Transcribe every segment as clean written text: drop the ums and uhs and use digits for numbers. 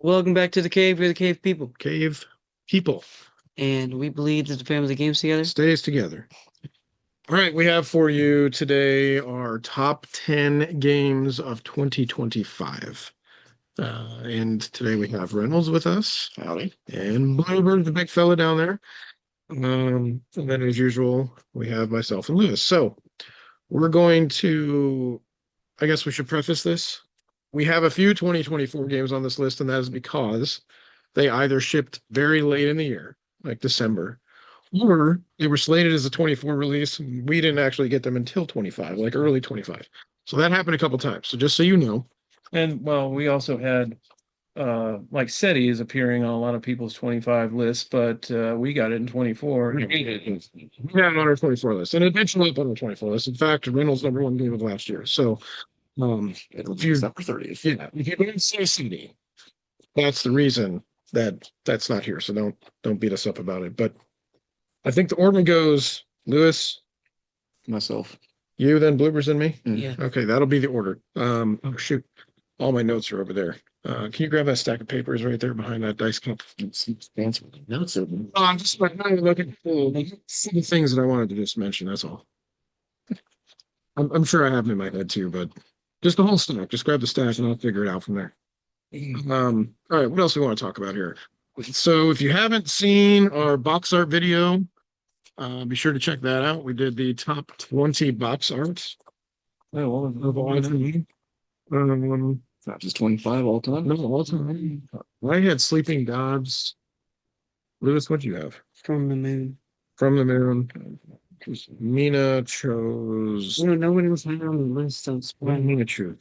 Welcome back to the cave. We're the cave people, Cave people and we believe that the family games together. stays together. All right, we have for you today our top 10 games of 2025. And today we have Reynolds with us. Howdy. And Bluebird, the big fella down there. And then, as usual, we have myself and Lewis. So we're going to, I guess we should preface this. We have a few 2024 games on this list, and that is because they either shipped very late in the year, like December, or they were slated as a 24 release, and we didn't actually get them until 25, like early 25. So that happened a couple times. So just so you know, And well, we also had like SETI is appearing on a lot of people's 25 lists, but we got it in 24. we had it on our 24 list, and eventually up on our 24 list. In fact, Reynolds' number one game of last year. So It'll if be you, December 30th. yeah, if you didn't say CD, that's the reason that's not here. So don't beat us up about it. But I think the order goes Lewis, Myself. you, then Bloopers, and me. Yeah. Okay, that'll be the order. Oh shoot, all my notes are over there. Can you grab that stack of papers right there behind that dice cup? Fancy notes of them. I'm just like trying to look at the things that I wanted to just mention. That's all. I'm sure I have them in my head too, but just the whole stack. Just grab the stack and I'll figure it out from there. All right, what else do we want to talk about here? So if you haven't seen our box art video, be sure to check that out. We did the top 20 box arts of all time. Not just 25 all time. No, all time. I had Sleeping Dogs. Lewis, what'd you have? From the moon. From the Moon. Mina chose. No, nobody was high on the list. So it's What did Mina choose?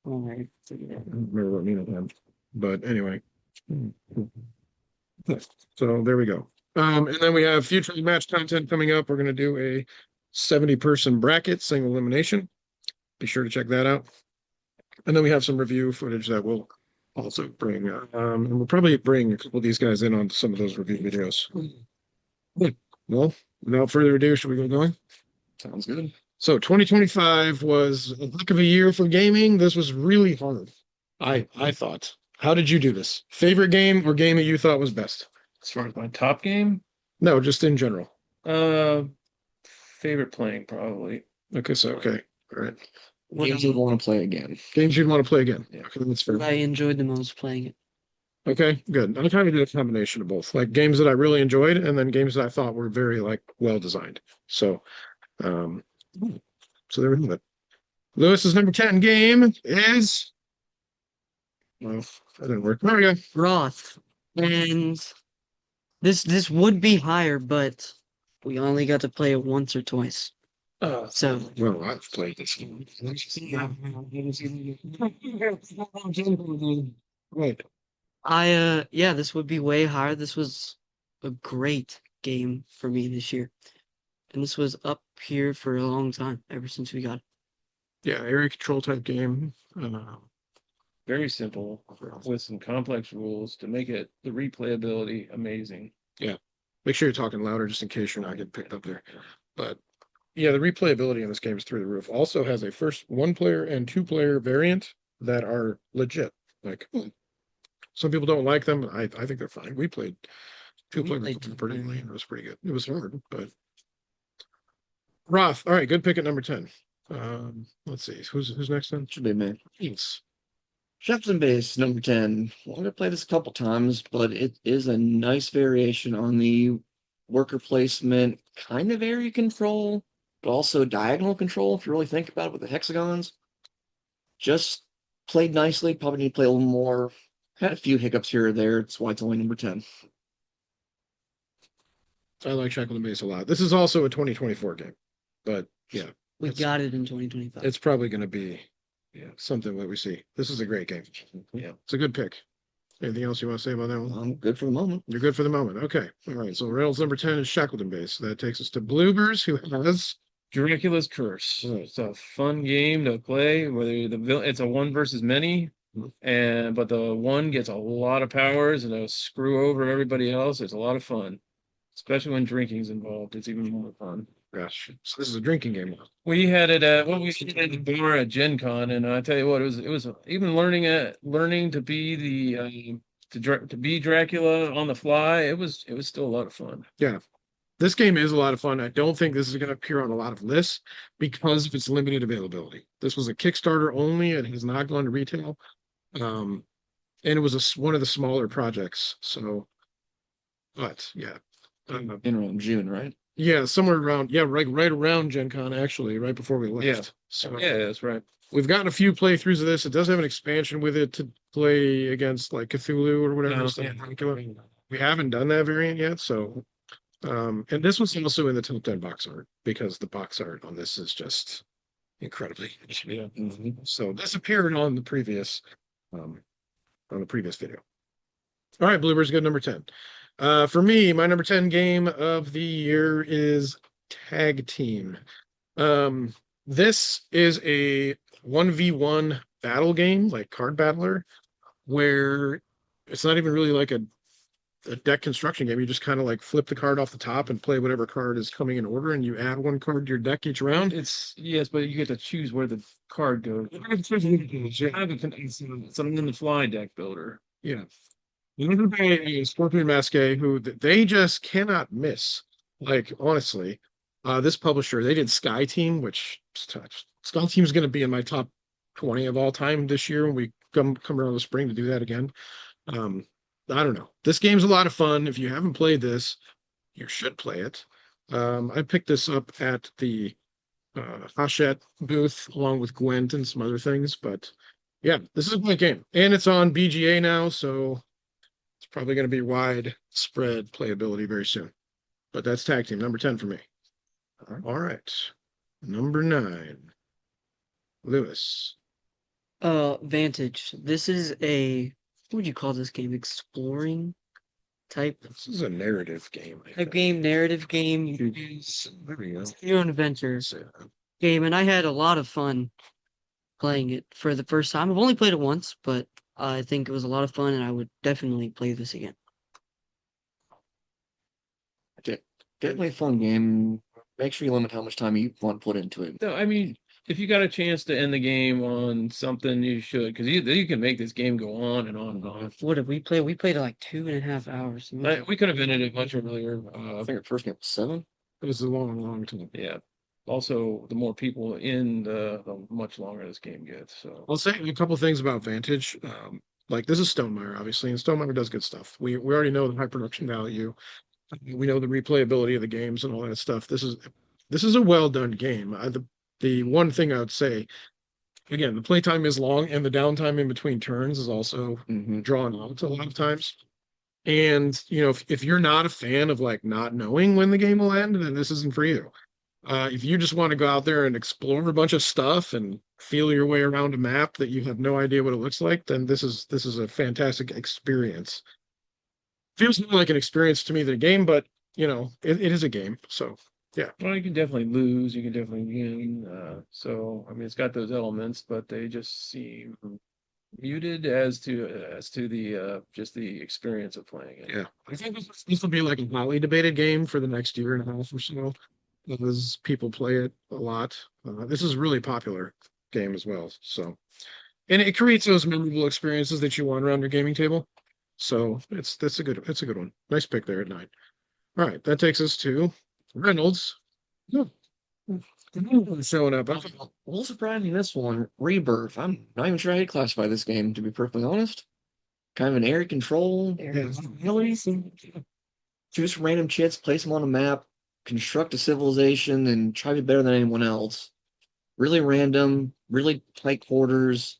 all right. I don't remember what Mina had. But anyway. So there we go. And then we have future match content coming up. We're going to do a 70-person bracket, single elimination. Be sure to check that out. And then we have some review footage that we'll also bring. And we'll probably bring a couple of these guys in on some of those review videos. Good. Well, without further ado, should we get going? Sounds good. So 2025 was a heck of a year for gaming. This was really hard. I thought. How did you do this? Favorite game or game that you thought was best? As far as my top game, No, just in general. uh, favorite playing probably. Okay, so okay. All right. Games you'd want to play again. Games you'd want to play again. Yeah. Okay, that's fair. I enjoyed the most playing it. Okay, good. I kind of did a combination of both, like games that I really enjoyed and then games that I thought were very like well designed. So um so there we have it. Lewis's number 10 game is well, that didn't work. There we go. Roth. And this would be higher, but we only got to play it once or twice. So Well, I've played this game. Right. yeah, this would be way higher. This was a great game for me this year. And this was up here for a long time, ever since we got it. Yeah, area control type game. Very simple with some complex rules to make it the replayability amazing. Make sure you're talking louder just in case you're not getting picked up there. But yeah, the replayability in this game is through the roof. Also has a first one player and two player variant that are legit. Like some people don't like them. I think they're fine. We played two player played two pretty player. late. It was pretty good. It was hard, but Roth. All right, good pick at number 10. Let's see. Who's next then? Should be me. Yes. Shepton Base, number 10. Well, I'm going to play this a couple times, but it is a nice variation on the worker placement, kind of area control, but also diagonal control, if you really think about it with the hexagons. Just played nicely. Probably need to play a little more. Had a few hiccups here or there. That's why it's only number 10. I like Shackleton Base a lot. This is also a 2024 game, but yeah, We It's- got it in 2025. it's probably going to be something that we see. This is a great game. Yeah. It's a good pick. Anything else you want to say about that one? I'm good for the moment. You're good for the moment. Okay. All right. So Reynolds number 10 is Shackleton Base. That takes us to Bloopers, who has Dracula's Curse. It's a fun game to play. Whether it's a one versus many, but the one gets a lot of powers and it'll screw over everybody else. It's a lot of fun, especially when drinking's involved. It's even more fun. Gosh, so this is a drinking game now. We had it at well, we had it at the bar at Gen Con, and I tell you what, it was even learning to be to be Dracula on the fly. It was still a lot of fun. Yeah, this game is a lot of fun. I don't think this is going to appear on a lot of lists because of its limited availability. This was a Kickstarter only. It has not gone to retail. And it was one of the smaller projects. So, but yeah. In around June, right? Yeah, somewhere around, yeah, right around Gen Con, actually, right before we left. Yeah. So Yeah, that's right. we've gotten a few playthroughs of this. It does have an expansion with it to play against like Cthulhu or whatever. No, stuff. yeah. We haven't done that variant yet, so and this was also in the top 10 box art because the box art on this is just incredibly. Yeah. So this appeared um on the previous video. All right, Bluebird's good number 10. For me, my number 10 game of the year is Tag Team. This is a 1v1 battle game, like card battler, where it's not even really like a deck construction game. You just kind of like flip the card off the top and play whatever card is coming in order, and you add one card to your deck each round. It's yes, but you get to choose where the card goes. It's an in the fly deck builder. Yeah. Delivered by Scorpion Masqué, who they just cannot miss. Like, honestly, this publisher, they did Sky Team, which Sky Team is going to be in my top 20 of all time this year when we come around the spring to do that again. I don't know. This game's a lot of fun. If you haven't played this, you should play it. I picked this up at the Hachette booth along with Gwent and some other things, but yeah, this is a great game. And it's on BGA now, so it's probably going to be widespread playability very soon. But that's Tag Team, number 10 for me. All right. Number 9. Lewis. Vantage. This is what would you call this game? Exploring type This is a narrative game. narrative game. There we go. Your own adventure game, and I had a lot of fun playing it for the first time. I've only played it once, but I think it was a lot of fun, and I would definitely play this again. Definitely a fun game. Make sure you limit how much time you want to put into it. No, I mean, if you got a chance to end the game on something, you should, because you can make this game go on and on and on. What did we play? We played it like 2.5 hours. We could have ended it much earlier. I think our first game was 7. It was a long time. Yeah. Also, the more people in, the much longer this game gets. So I'll say a couple things about Vantage. Like this is Stonemaier, obviously, and Stonemaier does good stuff. We already know the high production value. We know the replayability of the games and all that stuff. This is a well done game. The one thing I would say, again, the playtime is long, and the downtime in between turns is also drawn out a lot of times. And if you're not a fan of like not knowing when the game will end, then this isn't for you. If you just want to go out there and explore a bunch of stuff and feel your way around a map that you have no idea what it looks like, then this is a fantastic experience. Feels more like an experience to me than a game, but it is a game. So yeah. Well, you can definitely lose. You can definitely win. So I mean, it's got those elements, but they just seem muted as to the just the experience of playing it. Yeah, I think this will be like a hotly debated game for the next year and a half or so, as people play it a lot. This is a really popular game as well. So, and it creates those memorable experiences that you want around your gaming table. So it's a good one. Nice pick there at 9. All right, that takes us to Reynolds. Showing up. A little surprising this one, Rebirth. I'm not even sure how to classify this game, to be perfectly honest. Kind of an area control. Choose some random chits, place them on a map, construct a civilization, and try to be better than anyone else. Really random, really tight quarters.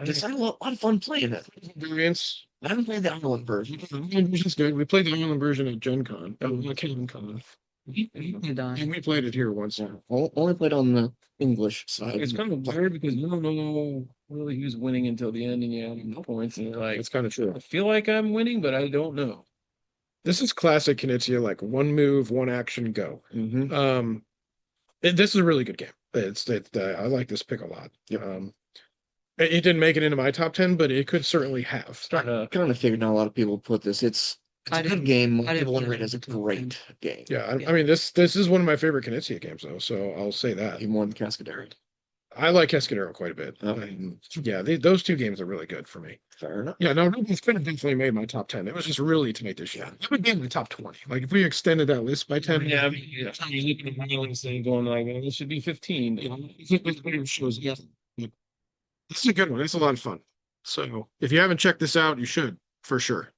Just had a lot of fun playing it. Variants. I haven't played the Island version. The Island version's good. We played the Island version at Gen Con. Canon Con. And we played it here once. Yeah, only played on the English side. It's kind of weird because you don't know really who's winning until the end, and you have no points, and you're like, It's kind of true. I feel like I'm winning, but I don't know. This is classic Knizia, like one move, one action, go. Mm-hmm. This is a really good game. I like this pick a lot. It didn't make it into my top 10, but it could certainly have. I kind of figured out a lot of people put this. It's It's I a good didn't- game. I Most didn't people put want to it rate it as a in the top great game. Yeah, Yeah. I mean this is one of my favorite Knizia games though, so I'll say that. Even more than Cascadero. I like Cascadero quite a bit. Oh. Yeah, those two games are really good for me. Fair enough. Yeah, no, Ruby's could have definitely made my top 10. It was just really tight this year. It would be in my top 20. Like if we extended that list by 10. Yeah, I mean, yeah. You're looking at Maryland saying going like, well, this should be 15. You know, it shows Yes. This is a good one. It's a lot of fun. So if you haven't checked this out, you should for sure.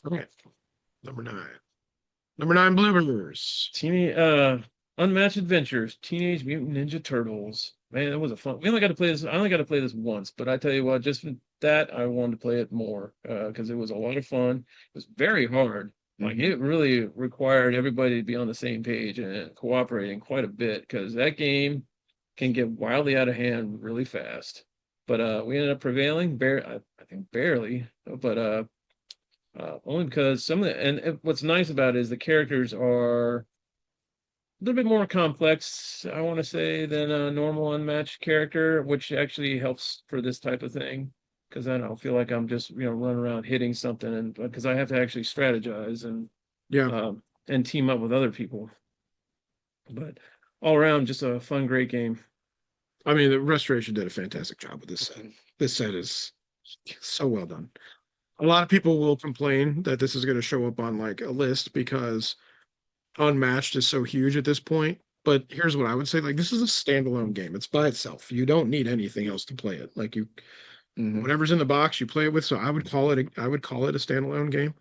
Okay. Number 9. Number 9, Bloomers. Unmatched Adventures, Teenage Mutant Ninja Turtles. Man, that was a fun. We only got to play this. I only got to play this once, but I tell you what, just for that, I wanted to play it more because it was a lot of fun. It was very hard. Like it really required everybody to be on the same page and cooperating quite a bit because that game can get wildly out of hand really fast. But we ended up prevailing, I think barely, but only because some of the and what's nice about it is the characters are a little bit more complex, I want to say, than a normal unmatched character, which actually helps for this type of thing. Because I don't feel like I'm just running around hitting something, and because I have to actually strategize Yeah. and team up with other people. But all around, just a fun, great game. I mean, the Restoration did a fantastic job with this set. This set is so well done. A lot of people will complain that this is going to show up on like a list because Unmatched is so huge at this point. But here's what I would say: like this is a standalone game. It's by itself. You don't need anything else to play it. Like whatever's in the box, you play it with. So I would call it a standalone game.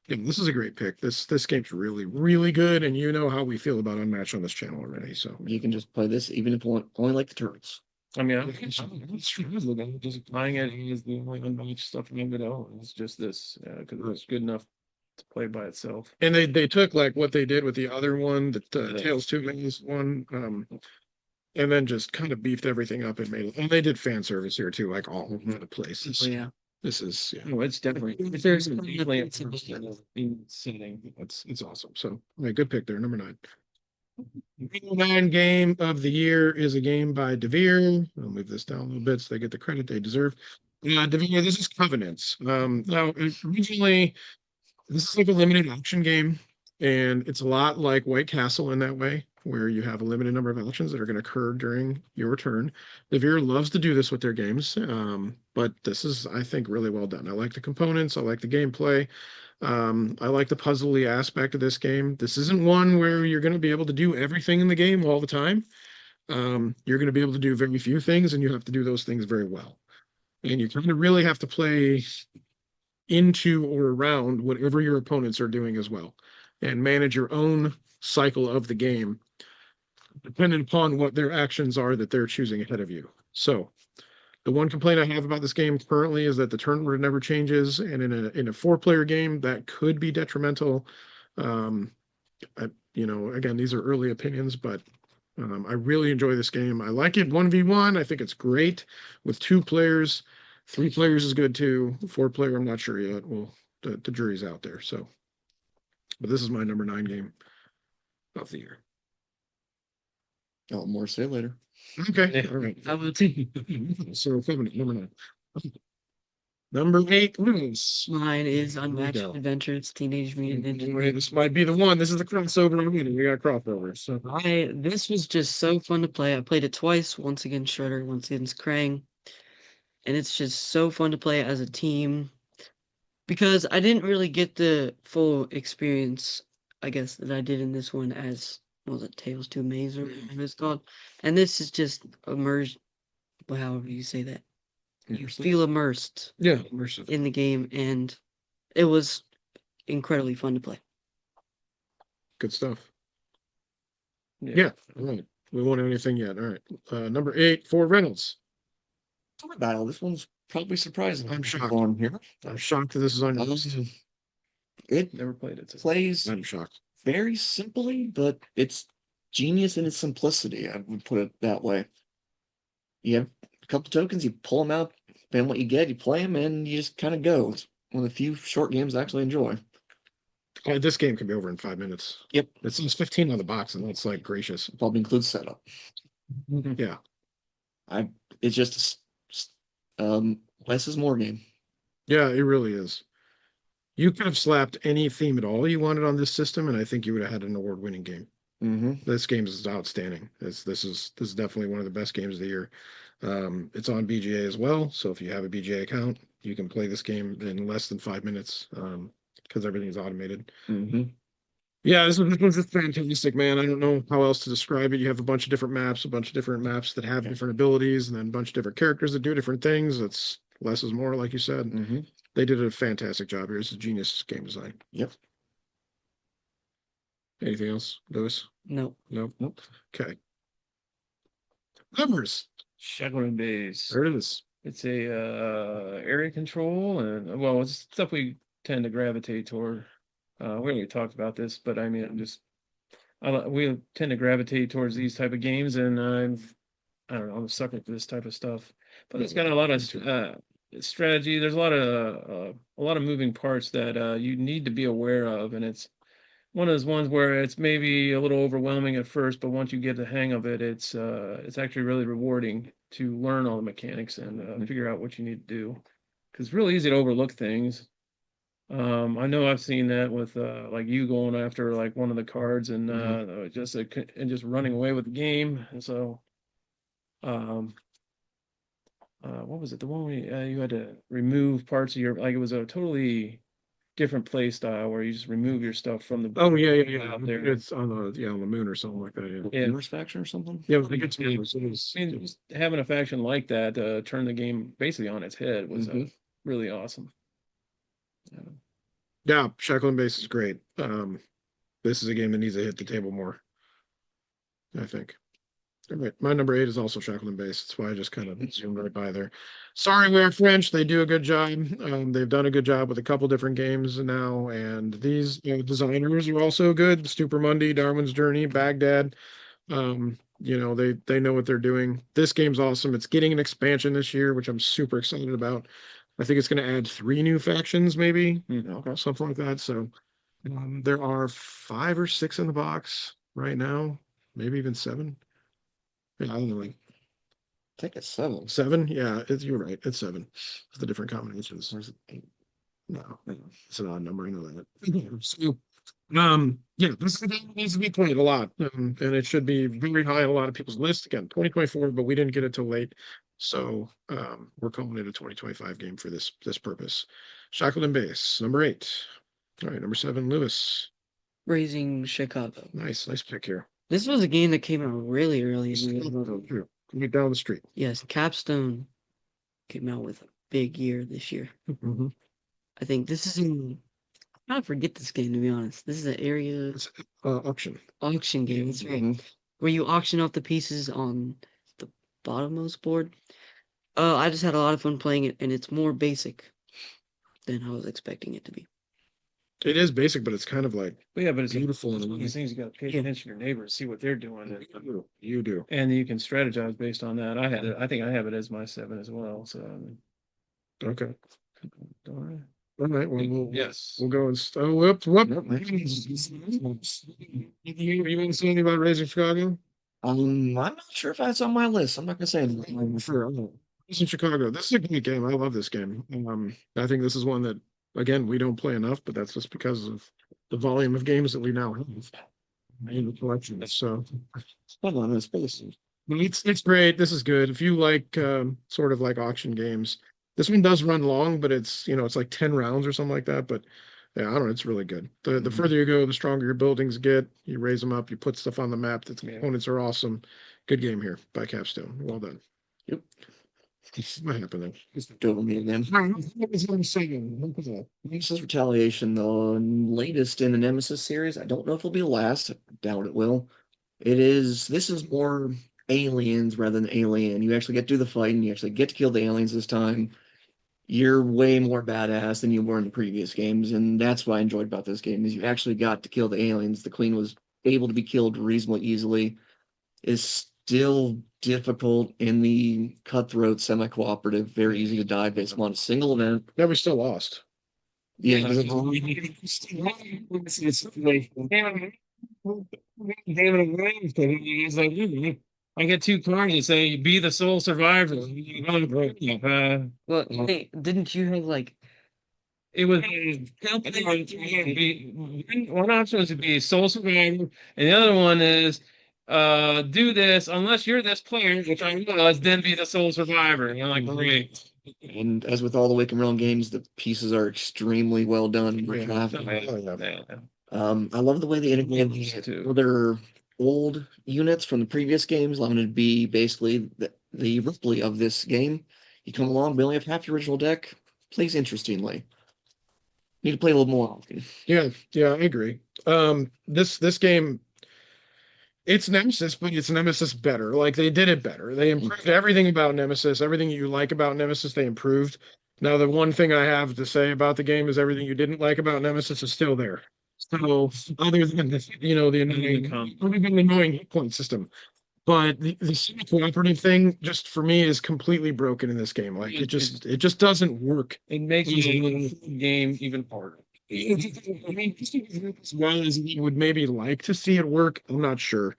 Yeah, this is a great pick. This game's really, really good, and you know how we feel about Unmatched on this channel already. So You can just play this even if you only like the turtles. I mean, I'm just buying it is the only unmatched stuff I'm gonna own. It's just this because it's good enough to play by itself. and they took like what they did with the other one, the Tales Two Maze one, and then just kind of beefed everything up and made it. And they did fan service here too, like all over the place. Oh, yeah. This is No, it's definitely There's definitely a pizza first in setting. it's awesome. So yeah, good pick there, number 9. Number 9 game of the year is a game by Devere. I'll move this down a little bit so they get the credit they deserve. Devere, this is Covenants. Now originally this is like a limited action game, and it's a lot like White Castle in that way, where you have a limited number of actions that are going to occur during your turn. Devere loves to do this with their games, but this is, I think, really well done. I like the components, I like the gameplay, I like the puzzly aspect of this game. This isn't one where you're going to be able to do everything in the game all the time. You're going to be able to do very few things, and you have to do those things very well. And you kind of really have to play into or around whatever your opponents are doing as well, and manage your own cycle of the game dependent upon what their actions are that they're choosing ahead of you. So the one complaint I have about this game currently is that the turn order never changes, and in a 4-player game that could be detrimental. Again, these are early opinions, but I really enjoy this game. I like it 1v1. I think it's great with 2 players. 3 players is good too. 4-player, I'm not sure yet. Well, the jury's out there. So, but this is my number 9 game of the year. Oh, more to say later. Okay, all right. I would say So, Covenant, number 9. Number 8, Lewis. mine is Unmatched go. Adventures, Teenage Mutant Ninja Turtles. This might be the one. This is the crossover I'm getting. We got crossovers. So, This was just so fun to play. I played it twice, once against Shredder, once against Krang. And it's just so fun to play as a team. Because I didn't really get the full experience, I guess, that I did in this one as, what was it, Tales to Maze or whatever it's called. And this is just immersed, however you say that. You feel immersed yeah, immersive. in the game, and it was incredibly fun to play. Good stuff. Yeah, all right. We won't have anything yet. All right. Number 8, for Reynolds. Sword Battle. This one's probably surprising. I'm shocked. On here. I'm shocked that this is on your list. It Never played it. plays I'm shocked. very simply, but it's genius in its simplicity. I would put it that way. You have a couple tokens, you pull them out, depending on what you get, you play them, and you just kind of go. It's one of the few short games I actually enjoy. This game can be over in 5 minutes. Yep. It says 15 on the box, and that's like gracious. Probably includes setup. Yeah. It's just less is more game. Yeah, it really is. You could have slapped any theme at all you wanted on this system, and I think you would have had an award-winning game. Mm-hmm. This game is outstanding. This is definitely one of the best games of the year. It's on BGA as well, so if you have a BGA account, you can play this game in less than 5 minutes because everything's automated. Mm-hmm. Yeah, this was just fantastic, man. I don't know how else to describe it. You have a bunch of different maps, a bunch of different maps that have different abilities, and then a bunch of different characters that do different things. It's less is more, like you said. Mm-hmm. They did a fantastic job here. It's a genius game design. Yep. Anything else, Lewis? No. Nope. Nope. Okay. Numbers. Shackleton Base. There it is. It's a area control, and well, it's stuff we tend to gravitate toward. We already talked about this, but I mean, we tend to gravitate towards these type of games, and I don't know, I'm a sucker for this type of stuff. But it's got a lot of strategy. There's a lot of moving parts that you need to be aware of, and it's one of those ones where it's maybe a little overwhelming at first, but once you get the hang of it, it's actually really rewarding to learn all the mechanics and figure out what you need to do. Because it's really easy to overlook things. I know I've seen that with like you going after like one of the cards and just running away with the game. And so, what was it? The one where you had to remove parts of your like it was a totally different play style where you just remove your stuff from the Oh yeah. out there. It's on the moon or something like that. Yeah. Yeah. Norse faction or something. Yeah, I guess it was. I mean, just having a faction like that turn the game basically on its head was really awesome. Yeah, Shackleton Base is great. This is a game that needs to hit the table more, I think. All right, my number 8 is also Shackleton Base. That's why I just kind of zoomed right by there. Sorry, we're French. They do a good job. They've done a good job with a couple different games now, and these designers are also good. Super Mundi, Darwin's Journey, Baghdad. They know what they're doing. This game's awesome. It's getting an expansion this year, which I'm super excited about. I think it's going to add 3 new factions, maybe Okay. something like that. So there are 5 or 6 in the box right now, maybe even 7. Yeah, I don't know, like I think it's 7. 7. Yeah, you're right. It's 7. It's the different combinations. Where's it? 8? No, it's an odd number. I know that. So, yeah, this game needs to be played a lot, and it should be very high on a lot of people's list. Again, 2024, but we didn't get it till late, so we're calling it a 2025 game for this purpose. Shackleton Base, number 8. All right, number 7, Lewis. Raising Chicago. Nice pick here. This was a game that came out really early. Right down the street. Yes, Capstone came out with a big year this year. Mm-hmm. I think this is in. I forget this game to be honest. This is an area It's auction. game. That's right. Mhm. Where you auction off the pieces on the bottommost board. I just had a lot of fun playing it, and it's more basic than I was expecting it to be. It is basic, but it's kind of like But yeah, but it's beautiful in a one of way. these things you got to pay Yeah. attention to your neighbors, see what they're doing, You do. and you can strategize based on that. I think I have it as my 7 as well. So Okay. don't I? All right. Well, Yes. we'll go and whoop. Nope. You want to say anything about Raising Chicago? I'm not sure if that's on my list. I'm not gonna say anything. I'm sure. Raising Chicago. This is a great game. I love this game. I think this is one that, again, we don't play enough, but that's just because of the volume of games that we now have in the collection. So Hold on, it's space. it's great. This is good. If you like sort of like auction games, this one does run long, but it's it's like 10 rounds or something like that. But yeah, I don't know. It's really good. The further you go, the stronger your buildings get. You raise them up. You put stuff on the map. The components are awesome. Good game here by Capstone. Well done. Yep. What happened there? Just do it with me again. What was I saying? Nemesis Retaliation, the latest in the Nemesis series. I don't know if it'll be the last. I doubt it will. This is more aliens rather than alien. You actually get to do the fighting. You actually get to kill the aliens this time. You're way more badass than you were in the previous games, and that's what I enjoyed about this game is you actually got to kill the aliens. The Queen was able to be killed reasonably easily. Is still difficult in the cutthroat semi-cooperative, very easy to die based on a single event. Yeah, we still lost. Yeah, I get 2 cards and say, "Be the sole survivor." Well, hey, didn't you have like it was one option was to be Soul Survivor, and the other one is do this unless you're this player, which I was, then be the Soul Survivor. And I'm like, great. And as with all the Wake and Realm games, the pieces are extremely well done. Yeah. Crafted. Oh, yeah. I love the way they integrated Those two. other old units from the previous games, allowing it to be basically the Ripley of this game. You come along, we only have half the original deck. Plays interestingly. Need to play a little more often. Yeah, I agree. This game, it's Nemesis, but it's Nemesis better. Like they did it better. They improved everything about Nemesis. Everything you like about Nemesis, they improved. Now, the one thing I have to say about the game is everything you didn't like about Nemesis is still there. So, other than the, other than the annoying hit point system, but the semi-cooperative thing, just for me, is completely broken in this game. Like it just doesn't work. It makes the game even harder. I mean, as well as we would maybe like to see it work, I'm not sure.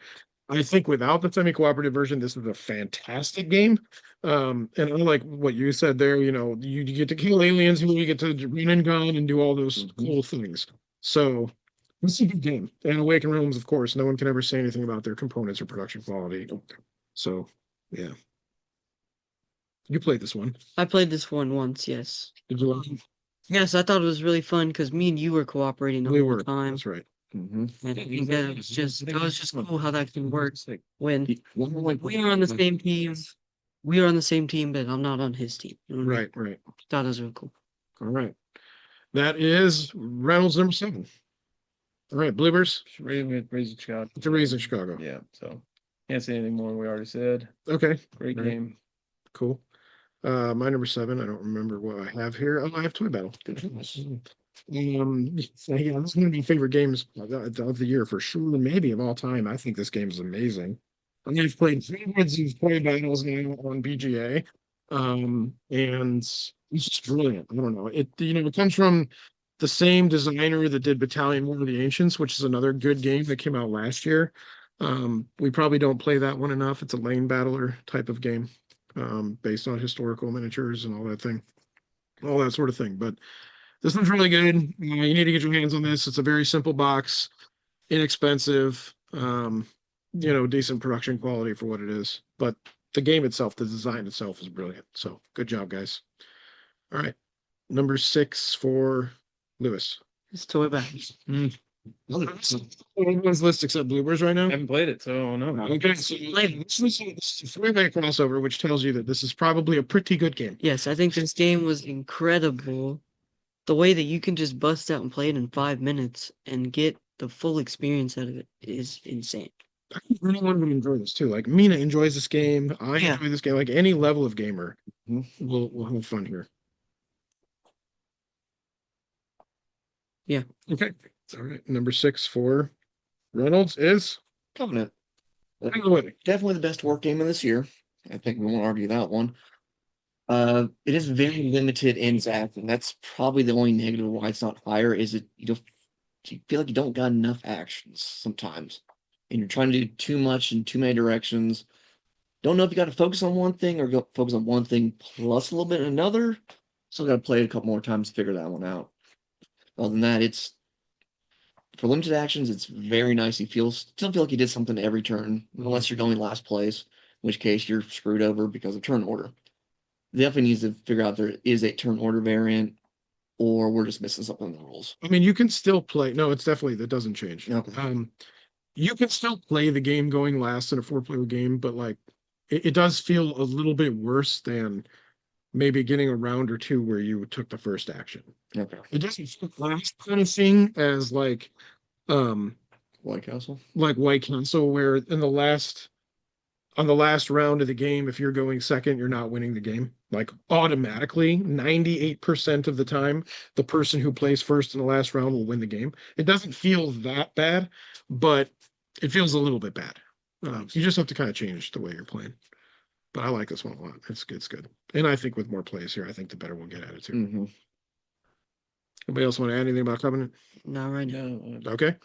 I think without the semi-cooperative version, this is a fantastic game. And unlike what you said there, you get to kill aliens, you get to run and gun and do all those cool things. So it's a good game. And Awakened Realms, of course, no one can ever say anything about their components or production quality. So, yeah. You played this one. I played this one once, yes. Did you like it? Yes, I thought it was really fun because me and you were cooperating the We whole were. time. That's right. And I think that was just cool how that can work when One we are on the same team. We are on the same team, but I'm not on his team. You know what I mean? Right. Thought it was really cool. All right. That is Reynolds number 7. All right, Bluebirds Raising Chicago. to Raising Chicago. Yeah, so can't say anything more than we already said. Okay, Great Right. game. cool. My number 7, I don't remember what I have here. Oh, I have Toy Battle. So yeah, this is one of my favorite games of the year for sure, maybe of all time. I think this game is amazing. I've played hundreds of Toy Battles now on BGA. And it's just brilliant. I don't know. It comes from the same designer that did Battalion War of the Ancients, which is another good game that came out last year. We probably don't play that one enough. It's a lane battler type of game, based on historical miniatures and all that sort of thing. But this one's really good. You need to get your hands on this. It's a very simple box, inexpensive, decent production quality for what it is. But the game itself, the design itself is brilliant. So good job, guys. All right. Number 6 for Lewis. It's Toy Battles. Everyone's list except Bluebirds right now. I haven't played it, so I don't know. Okay, so this is a 3-way crossover, which tells you that this is probably a pretty good game. Yes, I think this game was incredible. The way that you can just bust out and play it in 5 minutes and get the full experience out of it is insane. I think anyone would enjoy this too. Like Mina enjoys this game. I Yeah. enjoy this game. Like any level of gamer will have fun here. Yeah. Okay. All right. Number 6 for Reynolds is Covenant. By the way, Definitely the best work game of this year. I think we won't argue that one. It is very limited in Zach, and that's probably the only negative why it's not higher. Is it you feel like you don't got enough actions sometimes, and you're trying to do too much in too many directions. Don't know if you got to focus on one thing or go focus on one thing plus a little bit in another. Still got to play it a couple more times to figure that one out. Other than that, it's for limited actions. It's very nice. You still feel like you did something every turn, unless you're going last place, in which case you're screwed over because of turn order. Definitely needs to figure out there is a turn order variant, or we're just missing something in the rules. I mean, you can still play. No, it's definitely that doesn't change. Okay. You can still play the game going last in a 4-player game, but like it does feel a little bit worse than maybe getting a round or two where you took the first action. Okay. It doesn't feel last punishing as like White Castle. like White Castle, where on the last round of the game, if you're going second, you're not winning the game. Like automatically, 98% of the time, the person who plays first in the last round will win the game. It doesn't feel that bad, but it feels a little bit bad. You just have to kind of change the way you're playing. But I like this one a lot. It's good. And I think with more plays here, I think the better we'll get at it too. Mm-hmm. Anybody else want to add anything about Covenant? Not right now. No, Okay.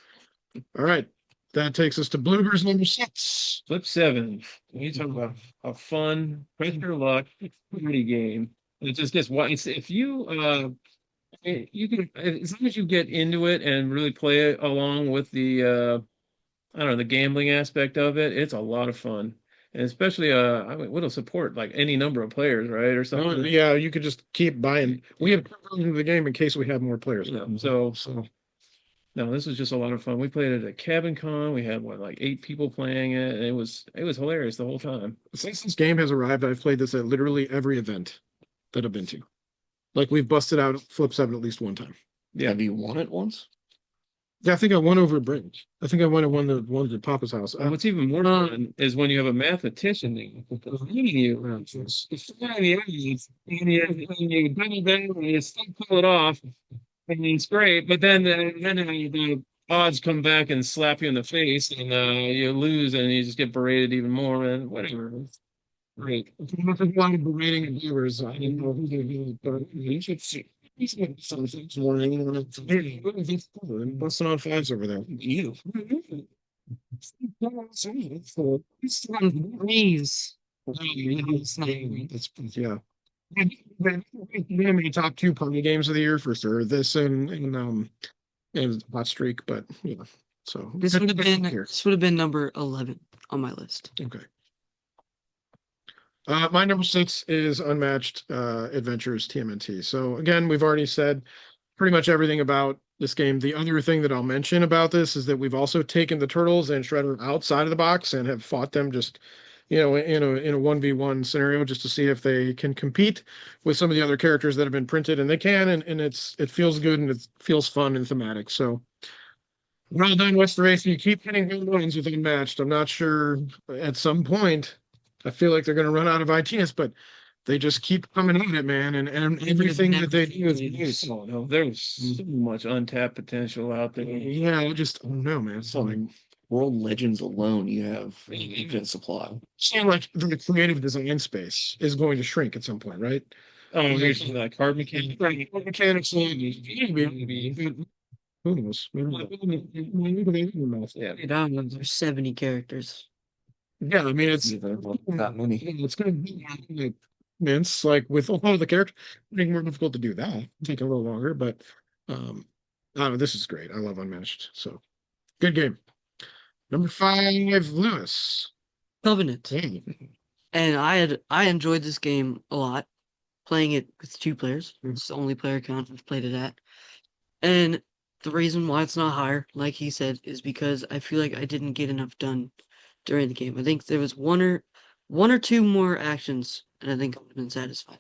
All right. That takes us to Bluebirds number 6. Flip 7. You talk about a fun, pressure luck, pretty game. It just gets wild. If you You can, as long as you get into it and really play it along with the I don't know, the gambling aspect of it, it's a lot of fun. And especially I mean, it'll support like any number of players, right? Or Oh, something. yeah, you could just keep buying. We have two versions of the game in case we have more players. Yeah, so So no, this was just a lot of fun. We played it at Cabin Con. We had what, like 8 people playing it, and it was hilarious the whole time. since this game has arrived, I've played this at literally every event that I've been to. Like we've busted out Flip 7 at least one time. Yeah. Have you won it once? Yeah, I think I won over at Bridge. I think I went and won the one at Papa's house. And what's even more fun is when you have a mathematician leading you, it's flying the odds, and you double down and you still pull it off, and it's great. But then the odds come back and slap you in the face, and you lose, and you just get berated even more, and whatever. It's great. There's a lot of berating and viewers. I didn't know who they were, but you should see. He's got some things morning and busting on fives over there. You. Please. That's yeah. They're my top two party games of the year for sure. This and Hot Streak, but you know, so This would have been here. this would have been number 11 on my list. Okay. My number 6 is Unmatched Adventures TMNT. So again, we've already said pretty much everything about this game. The other thing that I'll mention about this is that we've also taken the Turtles and Shredder outside of the box and have fought them just, in a 1v1 scenario just to see if they can compete with some of the other characters that have been printed, and they can, and it feels good and it feels fun and thematic. So well done, Restoration. You keep hitting home runs with Unmatched. I'm not sure at some point. I feel like they're going to run out of ideas, but they just keep coming at it, man. And everything that they do is nice. Oh no, there's so much untapped potential out there. Yeah, I just don't know, man. So like World Legends alone, you have an infinite supply. Seeing like the creative design space is going to shrink at some point, right? Oh, you're saying that card mechanic. Right. Mechanics, maybe. Who knows? Yeah. There's 70 characters. Yeah, I mean it's That many. it's going to be like mints, like with all the characters, making more difficult to do that. Take a little longer, but I don't know. This is great. I love Unmatched. So good game. Number 5, Lewis. Covenant. Hey. And I enjoyed this game a lot, playing it with 2 players. It's the only player count I've played it at. And the reason why it's not higher, like he said, is because I feel like I didn't get enough done during the game. I think there was one or two more actions, and I think I would have been satisfied.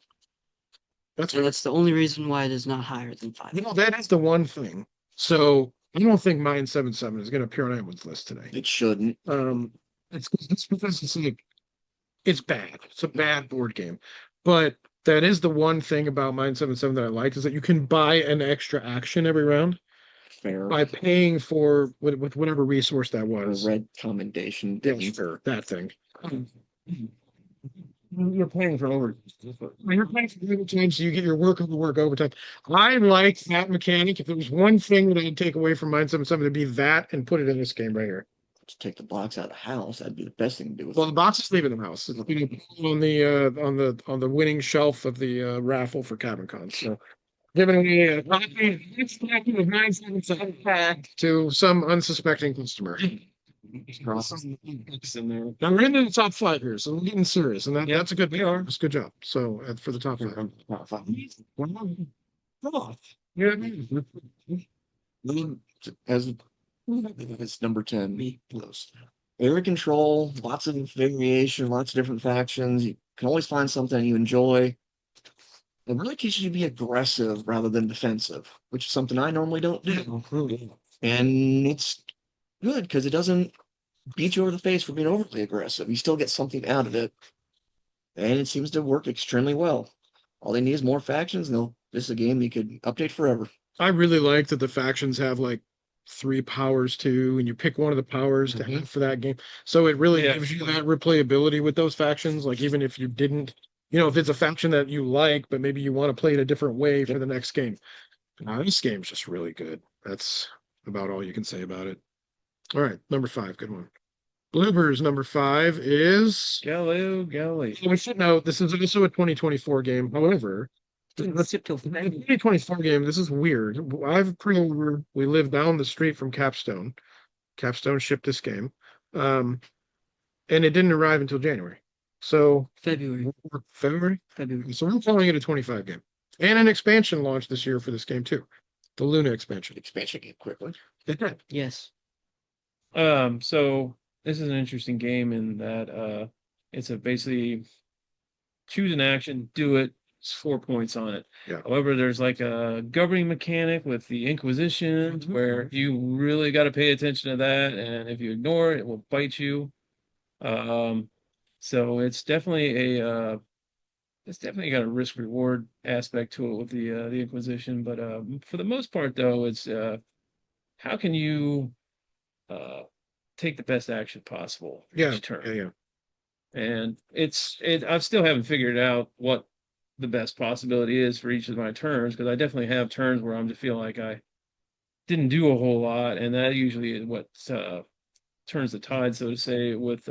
That's And that's the only reason why it is not higher than 5. that is the one thing. So I don't think Mine 77 is going to appear on anyone's list today. It shouldn't. It's because it's like it's bad. It's a bad board game. But that is the one thing about Mine 77 that I like is that you can buy an extra action every round Fair. by paying for with whatever resource that A was. red commendation. Yeah, sure, that thing. You're paying for over. When you're playing for overtime, so you get your work overtime. I like that mechanic. If there was one thing that I'd take away from Mine 77, it'd be that and put it in this game right here. Just take the box out of the house. That'd be the best thing to do with Well, it. the box is leaving the house. It's on the winning shelf of the raffle for Cabin Con. So giving away a copy of 977 pack to some unsuspecting customer. In there. Now we're into the top 5 here, so we're getting serious, and Yeah, that's a good. we are. That's a good job. So for the top 5. Yeah. As it's number 10. Close. Area control, lots of variation, lots of different factions. You can always find something you enjoy. It really teaches you to be aggressive rather than defensive, which is something I normally don't do. And it's good because it doesn't beat you over the face for being overly aggressive. You still get something out of it. And it seems to work extremely well. All they need is more factions, and this is a game you could update forever. I really like that the factions have like 3 powers too, and you pick one of the powers to have for that game. So it really Yeah. gives you that replayability with those factions. Like even if you didn't, if it's a faction that you like, but maybe you want to play it a different way for the next game. This game's just really good. That's about all you can say about it. All right, number 5, good one. Bloopers number 5 is. Galileo Galilei. We should note this is also a 2024 game. However, Let's skip till The February. 2024 game, this is weird. I've pre-ordered, we live down the street from Capstone. Capstone shipped this game. And it didn't arrive until January. So February. February? February. So we're calling it a 25 game. And an expansion launched this year for this game too. The Luna expansion. Expansion game quickly. Yes. So this is an interesting game in that it's a basically choose an action, do it. It's 4 points on it. Yeah. However, there's like a governing mechanic with the Inquisition Mhm. where you really got to pay attention to that, and if you ignore it, it will bite you. So it's definitely got a risk reward aspect to it with the Inquisition. But for the most part, though, it's how can you take the best action possible Yeah. each turn. Yeah. And I still haven't figured out what the best possibility is for each of my turns, because I definitely have turns where I'm just feel like I didn't do a whole lot, and that usually is what turns the tide, so to say, with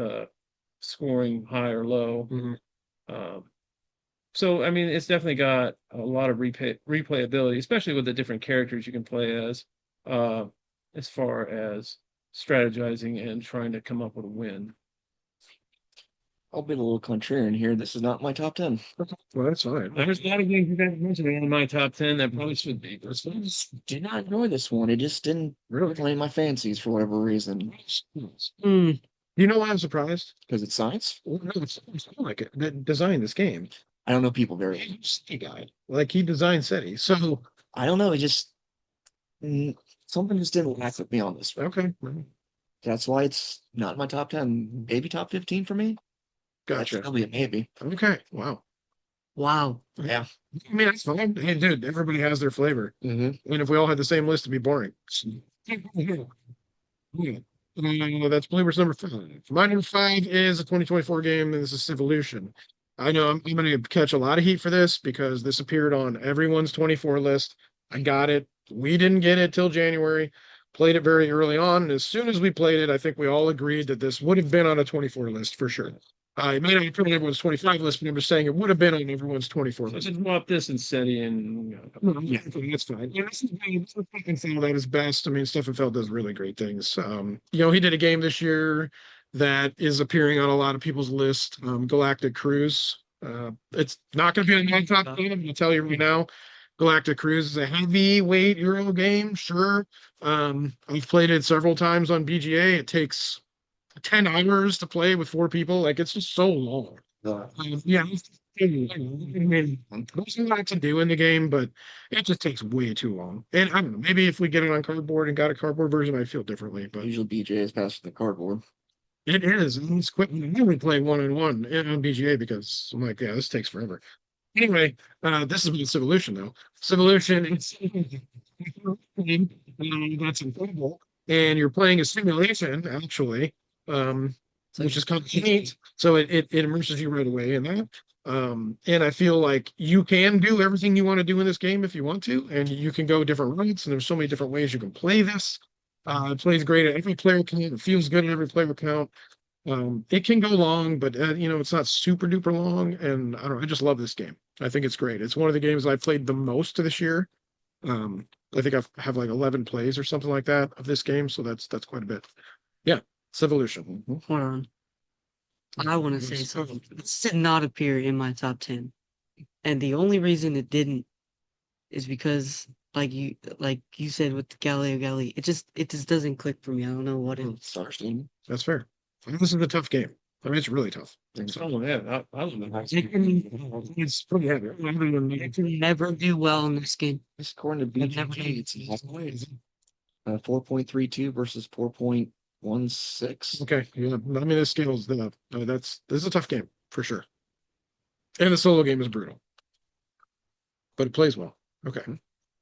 scoring high or low. Mhm. So I mean, it's definitely got a lot of replayability, especially with the different characters you can play as far as strategizing and trying to come up with a win. I'll be a little contrarian here. This is not my top 10. Well, that's fine. There's a lot of games you guys mentioned in my top 10 that probably should be. I just did not enjoy this one. It just didn't Really? play my fancies for whatever reason. Mm, You know why I'm surprised? Because it's science. Well, no, it's not like it that designed this game. I don't know people very well. He's a SETI guy. Like he designed SETI. So I don't know. It just something just didn't laugh with me on this one. okay. Well, That's why it's not my top 10. Maybe top 15 for me. That's gotcha. probably a maybe. Okay. Wow. wow. Yeah. I mean, that's fine. Hey, dude, everybody has their flavor. Mm-hmm. And if we all had the same list, it'd be boring. Yeah. That's Bluebird's number 5. My number 5 is a 2024 game, and this is Civolution. I know I'm going to catch a lot of heat for this because this appeared on everyone's 24 list. I got it. We didn't get it till January. Played it very early on. And as soon as we played it, I think we all agreed that this would have been on a 24 list for sure. It may not have been on everyone's 25 list, but I'm just saying it would have been on everyone's 24 So list. just drop this and SETI and Yeah, that's fine. Yeah, this is Stefan at his best. I mean, Stefan Feld does really great things. He did a game this year that is appearing on a lot of people's list. Galactic Cruise. It's not going to be on my top 10. I'm going to tell you right now. Galactic Cruise is a heavyweight Euro game, sure. I've played it several times on BGA. It takes 10 hours to play with 4 people. Like it's just so long. Yeah, I mean, there's a lot to do in the game, but it just takes way too long. And I don't know, maybe if we get it on cardboard and got a cardboard version, I'd feel differently. But Usually BJ is faster than cardboard. it is. And it's quick. I only play 1-on-1 on BGA because I'm like, yeah, this takes forever. Anyway, this is with Civolution though. Civolution, it's that's incredible. And you're playing a simulation, actually. Which is kind of neat. So it immerses you right away in that. And I feel like you can do everything you want to do in this game if you want to, and you can go different routes, and there's so many different ways you can play this. It plays great at every player count. It feels good at every player count. It can go long, but it's not super duper long. And I don't know, I just love this game. I think it's great. It's one of the games I played the most this year. I think I have like 11 plays or something like that of this game, so that's quite a bit. Yeah, Civolution. Hold on. I want to say something. This did not appear in my top 10. And the only reason it didn't is because like you said with the Galileo Galilei, it just doesn't click for me. I don't know what it is. Star Steam. That's fair. This is a tough game. I mean, it's really tough. oh yeah, I was It's pretty heavy. I can never do well in this game. This according to I've never BJ, it's 4.32 versus 4.16. Okay, yeah. I mean, this scales this is a tough game for sure. And the solo game is brutal, but it plays well. Okay,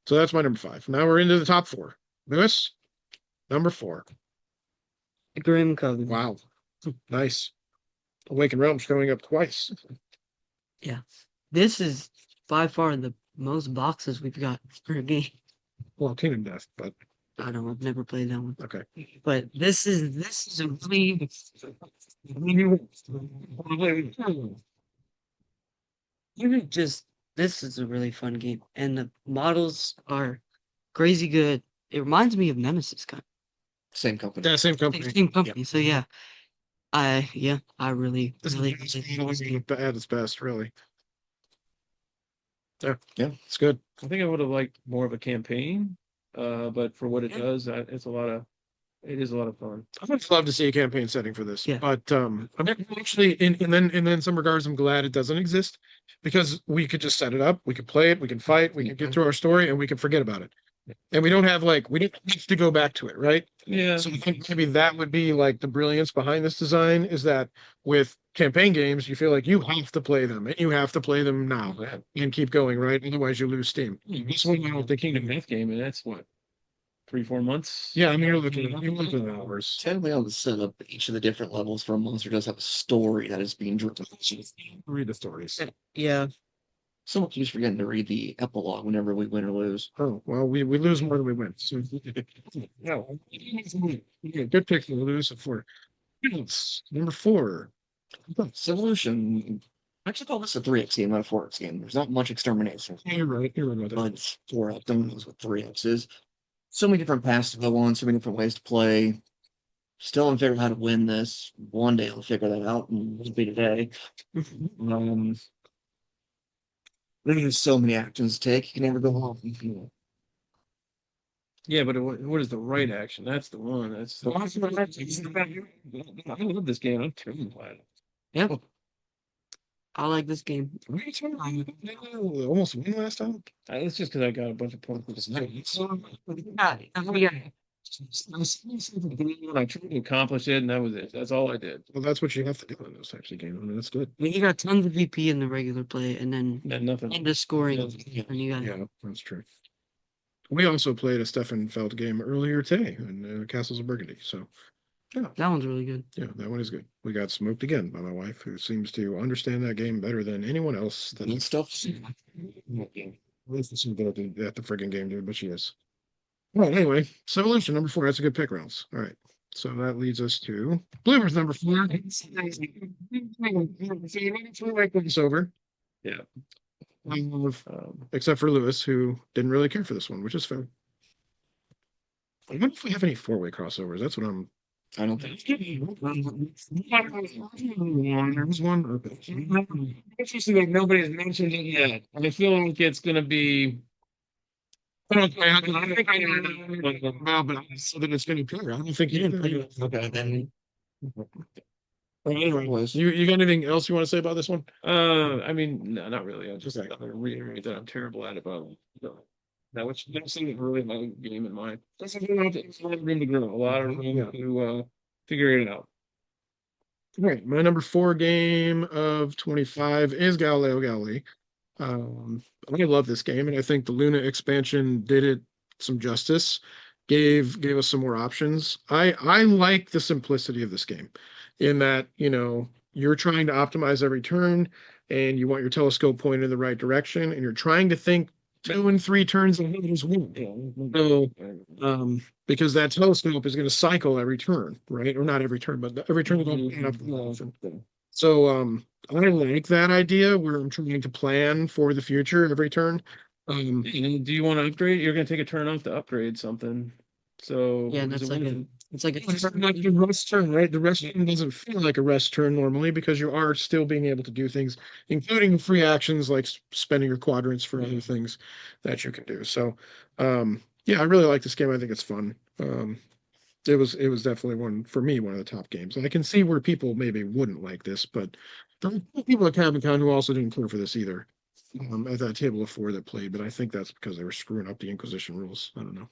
so that's my number 5. Now we're into the top 4. Lewis, number 4. The Grim Covenant. Wow, nice. Awakened Realms showing up twice. Yeah. This is by far the most boxes we've got for a game. Well, Kingdom Death, but I don't know. I've never played that one. okay. But this is a really you just this is a really fun game, and the models are crazy good. It reminds me of Nemesis kind Same company. Yeah, same of company. same company. So yeah, I really This really is at its best, really. Yeah. It's good. I think I would have liked more of a campaign, but for what it Yeah. does, it is a lot of fun. I would love to see a campaign setting for this, Yeah. but I'm actually in some regards I'm glad it doesn't exist because we could just set it up, we could play it, we can fight, we can get through our story, and we can forget about it. And we don't have we don't have to go back to it, right? Yeah, So I think maybe that would be like the brilliance behind this design is that with campaign games, you feel like you have to play them and you have to play them now and keep going, right? Otherwise you lose steam. this one I don't think Kingdom Death game, and that's what 3-4 months. Yeah, I mean you're looking at hours. Technically, on the setup, each of the different levels for a monster does have a story that is being driven. Read the stories. yeah. Someone keeps forgetting to read the epilogue whenever we win or lose. Oh, well, we lose more than we win. So, no. Yeah, good pick to lose it for. Number 4. Solution. I actually call this a 3x game, not a 4x game. There's not much extermination. You're right. You're right about that. But it's 4x. Don't knows what 3x is. So many different paths to go on, so many different ways to play. Still haven't figured out how to win this. One day I'll figure that out, and it'll be today. There's so many actions to take, you can never go home. Yeah, but what is the right action? That's the one. That's I love this game. I'm terrible at it. Yeah. I like this game. Almost won last time. It's just because I got a bunch of points for this night. I tried to accomplish it, and that was it. That's all I did. Well, that's what you have to do in those types of games. I mean, that's good. I mean, you got tons of VP in the regular play, and then And nothing. and the scoring, Yeah. and you got Yeah, that's true. We also played a Stefan Feld game earlier today in Castles of Burgundy. So, yeah, that one's really good. yeah, that one is good. We got smoked again by my wife, who seems to understand that game better than anyone else. That And stuff. listens at the friggin' game, dude, but she is. All right, anyway, Civilization number 4. That's a good pick, Reynolds. All right. So that leads us to Bloomers number 4. It's over. Yeah. Except for Lewis, who didn't really care for this one, which is fair. I wonder if we have any 4-way crossovers. That's what I'm. I don't think. There's one. Okay. Interesting that nobody's mentioned it yet. I feel like it's gonna be. Okay, I think I know. Well, but so that it's going to appear. I don't think you did. Okay, then. Anyways, you got anything else you want to say about this one? I mean, no, not really. I just Okay. I'm gonna reiterate that I'm terrible at it, but that which that's really my game in mind. There's a lot of room to grow, a lot of room Yeah. to figure it out. All right, my number 4 game of 25 is Galileo Galilei. I love this game, and I think the Luna expansion did it some justice. Gave us some more options. I like the simplicity of this game, in that you're trying to optimize every turn, and you want your telescope pointed in the right direction, and you're trying to think 2 and 3 turns ahead as well. So, because that telescope is going to cycle every turn, right? Or not every turn, but every turn is going to up often. So, I like that idea where I'm trying to plan for the future every turn. Do you want to upgrade? You're gonna take a turn off to upgrade something. So Yeah, and that's like it's like It's like the rest turn, right? The rest turn doesn't feel like a rest turn normally because you are still being able to do things, including free actions like spending your quadrants for other things that you can do. So, yeah, I really like this game. I think it's fun. It was definitely one of the top games. And I can see where people maybe wouldn't like this, but there are people at CabinCon who also didn't care for this either. At that table of 4 that played, but I think that's because they were screwing up the Inquisition rules. I don't know.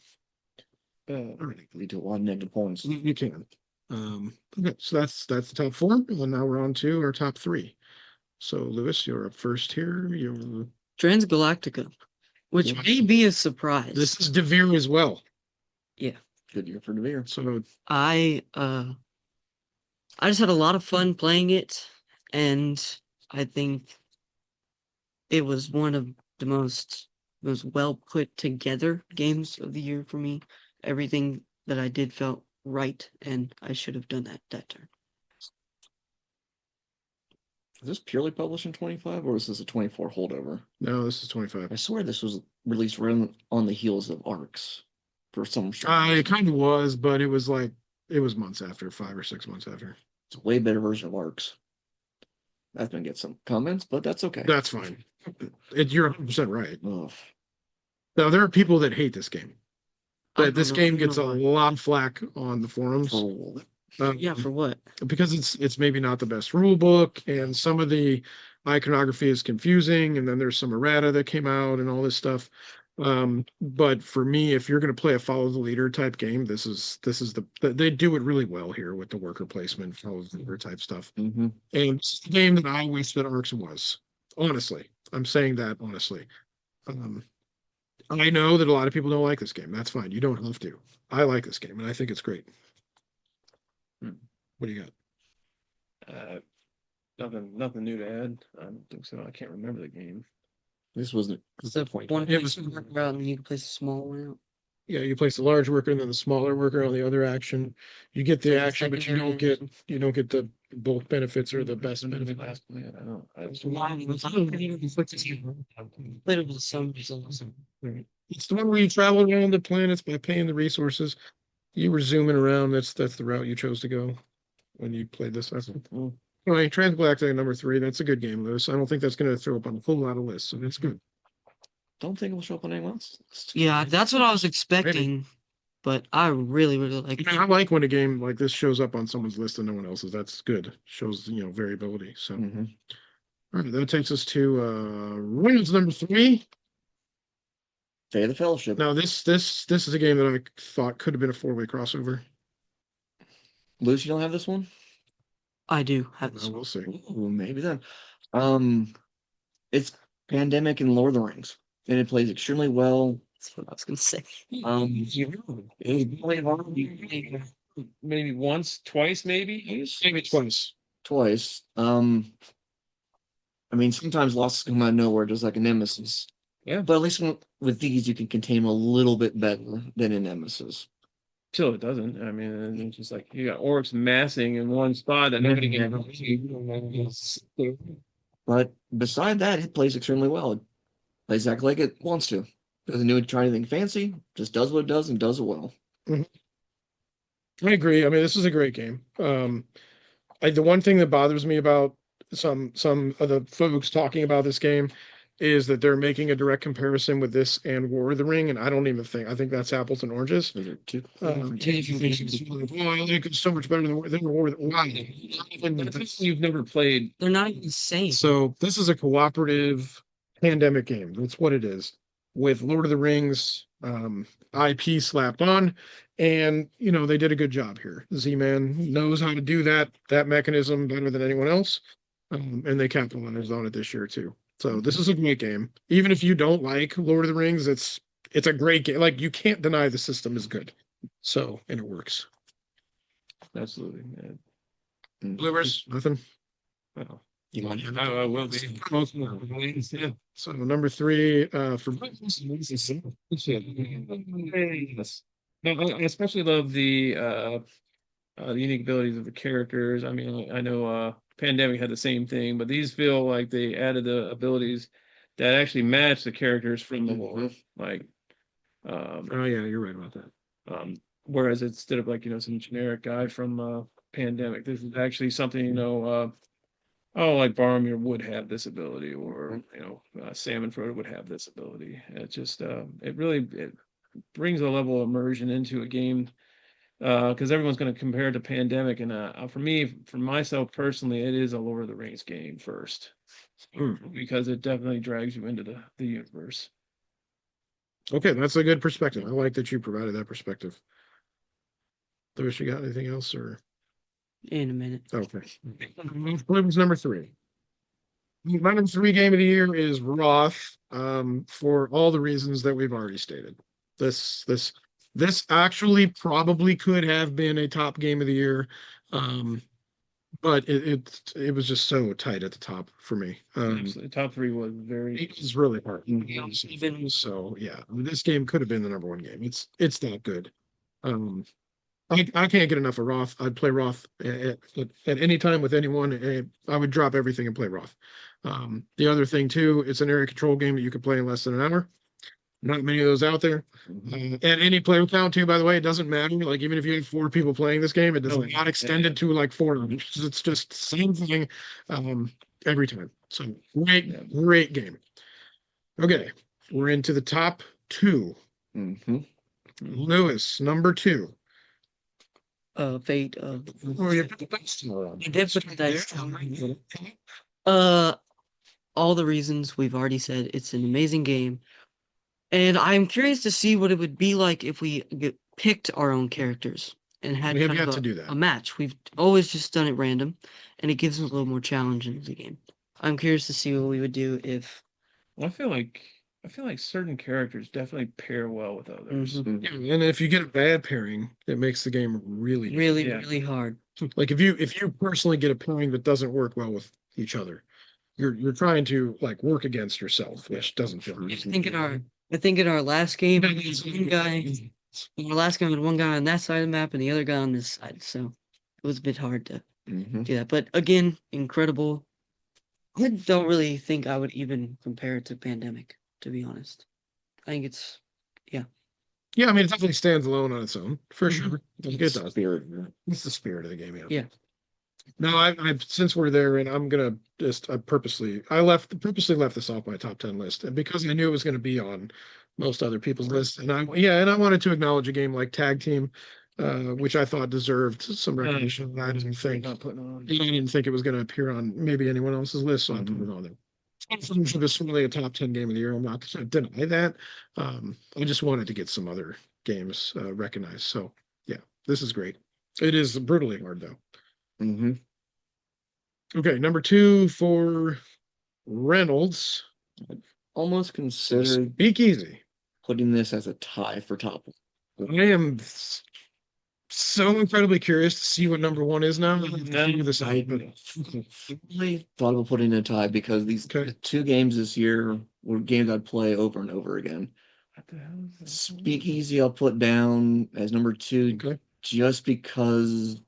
All right, lead to a lot of negative points. You can. Okay, so that's the top 4, and now we're on to our top 3. So, Lewis, you're up first here. You're Transgalactica, which may be a surprise. this is Devere as well. Good year for Devere. So I just had a lot of fun playing it, and I think it was one of the most well put together games of the year for me. Everything that I did felt right, and I should have done that turn. Is this purely published in 25 or is this a 24 holdover? No, this is 25. I swear this was released right on the heels of Arcs for some strange It reason. kind of was, but it was like it was months after, 5 or 6 months after. It's a way better version of Arcs. That's gonna get some comments, but that's okay. That's fine. You're 100% right. Ugh. Now there are people that hate this game. I But don't this know- game I don't gets a know why. lot of flack on the forums. For Yeah, for what? Because it's maybe not the best rule book, and some of the iconography is confusing, and then there's some errata that came out and all this stuff. But for me, if you're going to play a follow the leader type game, this is they do it really well here with the worker placement, follow the leader type stuff. Mhm. And it's the game that I wish that Arcs was. Honestly, I'm saying that honestly. I know that a lot of people don't like this game. That's fine. You don't have to. I like this game, and I think it's great. Hmm. What do you got? Nothing new to add. I don't think so. I can't remember the game. This wasn't. So point. one It place was- you work out and then you can place a small one out. Yeah, you place the large worker and then the smaller worker on the other action. You get the So the action, but you secondary don't get the both benefits or the best benefit. Last play, I don't know. Played it with some results. It's the one where you travel around the planets by paying the resources. You were zooming around. That's the route you chose to go when you played this. Anyway, Transgalactic number 3. That's a good game, Lewis. I don't think that's going to throw up on a whole lot of lists, so that's good. Don't think it will show up on anyone else's list. Yeah, that's what I was expecting. But I really, really like I mean, I like when a game like this shows up on someone's list and no one else's. That's good. Shows variability. So, Mhm. all right, that takes us to Reynolds number 3. Fate of the Fellowship. Now this is a game that I thought could have been a 4-way crossover. Lucy, you don't have this one? I do have this. We'll see. Ooh, maybe then. It's Pandemic and Lord of the Rings, and it plays extremely well. That's what I was gonna say. It's really hard Maybe once, twice, maybe. Maybe twice. twice. I mean, sometimes losses come out of nowhere, just like a Nemesis. Yeah. But at least with these, you can contain them a little bit better than in Nemesis. Till it doesn't. I mean, it's just like you got orcs massing in one spot that nobody can. But beside that, it plays extremely well. It plays exactly like it wants to. Doesn't need to try anything fancy. Just does what it does and does it well. I agree. I mean, this is a great game. The one thing that bothers me about some of the folks talking about this game is that they're making a direct comparison with this and War of the Ring, and I don't even think. I think that's apples and oranges. Those are two. Two different games. Oh, I think it's so much better than War of the Ring. But it's you've never played. They're not even the same. So this is a cooperative pandemic game. That's what it is, with Lord of the Rings IP slapped on, and they did a good job here. Z-Man knows how to do that mechanism better than anyone else, and they capitalized on it this year too. So this is a great game. Even if you don't like Lord of the Rings, it's a great game. Like, you can't deny the system is good. So, and it works. Absolutely. Man. Bloomers, nothing. Well, You want to I will be. Yeah. So number 3 for Yes. No, I especially love the unique abilities of the characters. I mean, I know Pandemic had the same thing, but these feel like they added the abilities that actually match the characters from the lore. Like, oh yeah, you're right about that. whereas instead of like some generic guy from Pandemic, this is actually something like Boromir would have this ability, or Salmon Frodo would have this ability. It just it really brings a level of immersion into a game, because everyone's going to compare it to Pandemic, and for myself personally, it is a Lord of the Rings game first, because it definitely drags you into the universe. Okay, that's a good perspective. I like that you provided that perspective. Lewis, you got anything else, or? In a minute. Okay. Bloom's number 3. My number 3 game of the year is Roth, for all the reasons that we've already stated. This actually probably could have been a top game of the year, but it was just so tight at the top for me. Absolutely. Top 3 was very. It was really hard. Even So yeah, I mean, this game could have been the number 1 game. It's that good. I can't get enough of Roth. I'd play Roth at any time with anyone. I would drop everything and play Roth. The other thing too, it's an area control game that you can play in less than an hour. Not many of those out there. And any player count too, by the way, it doesn't matter. Like even if you have 4 people playing this game, it does Oh, not extend it to like 4 hours. It's just same thing every time. So great game. Okay, we're into the top 2. Mm-hmm. Lewis, number 2. Fate of Oh, you put the dice tower on. I did put the dice tower. uh all the reasons we've already said. It's an amazing game. And I'm curious to see what it would be like if we picked our own characters and had We have kind yet of to do that. a match. We've always just done it random, and it gives us a little more challenge into the game. I'm curious to see what we would do if I feel like certain characters definitely pair well with others. Mhm. Yeah, and if you get a bad pairing, it makes the game really really, Yeah. really hard. like if you personally get a pairing that doesn't work well with each other, you're trying to like work against yourself, which doesn't feel I good. think in our last game, there was one guy. In our last game, we had one guy on that side of the map and the other guy on this side. So it was a bit hard to Mm-hmm. do that. But again, incredible. I don't really think I would even compare it to Pandemic, to be honest. I think it's Yeah, I mean, it definitely stands alone on its own for Mhm. sure. It does. Spirit. It's the spirit of the game. Yeah. Yeah. No, I since we're there, and I'm gonna just I purposely left this off my top 10 list, and because I knew it was going to be on most other people's lists, and I wanted to acknowledge a game like Tag Team, which I thought deserved some recognition. And I didn't think Not putting on. I didn't think it was going to appear on maybe anyone else's list, so I put it on there. Friendship is certainly a top 10 game of the year. I'm not going to deny that. I just wanted to get some other games recognized. So yeah, this is great. It is brutally hard though. Mm-hmm. Okay, number 2 for Reynolds. Almost considered Speakeasy. putting this as a tie for top. I am so incredibly curious to see what number 1 is now. I have to figure this out, but Really thought about putting in a tie because these Okay. 2 games this year were games I'd play over and over again. What the hell is that? Speakeasy I'll put down as number 2 okay. just because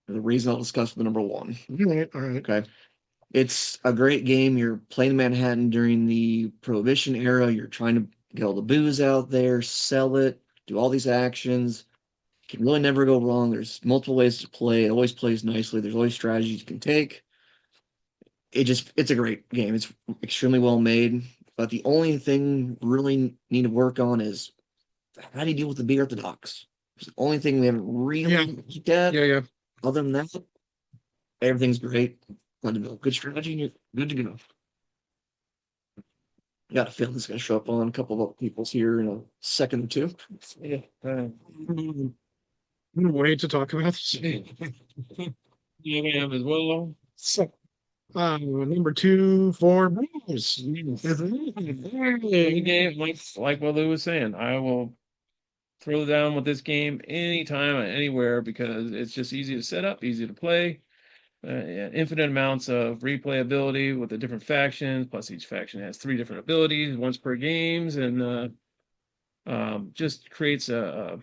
the reason I'll discuss for the number 1. All right. Okay. It's a great game. You're playing Manhattan during the Prohibition era. You're trying to get all the booze out there, sell it, do all these actions. Can really never go wrong. There's multiple ways to play. It always plays nicely. There's always strategies you can take. It's a great game. It's extremely well made. But the only thing really need to work on is how do you deal with the beer at the docks? It's the only thing we haven't really Yeah. looked at. Yeah. Other than that, everything's great. Good strategy, and you're good to go. Got a feeling this is gonna show up on a couple of other people's here in a second or two. Yeah. I'm gonna wait to talk about this. You have as well. So, number 2 for Bruce. The game, like what Lou was saying, I will throw down with this game anytime, anywhere, because it's just easy to set up, easy to play. Yeah, infinite amounts of replayability with the different factions. Plus, each faction has 3 different abilities, once per games, and just creates a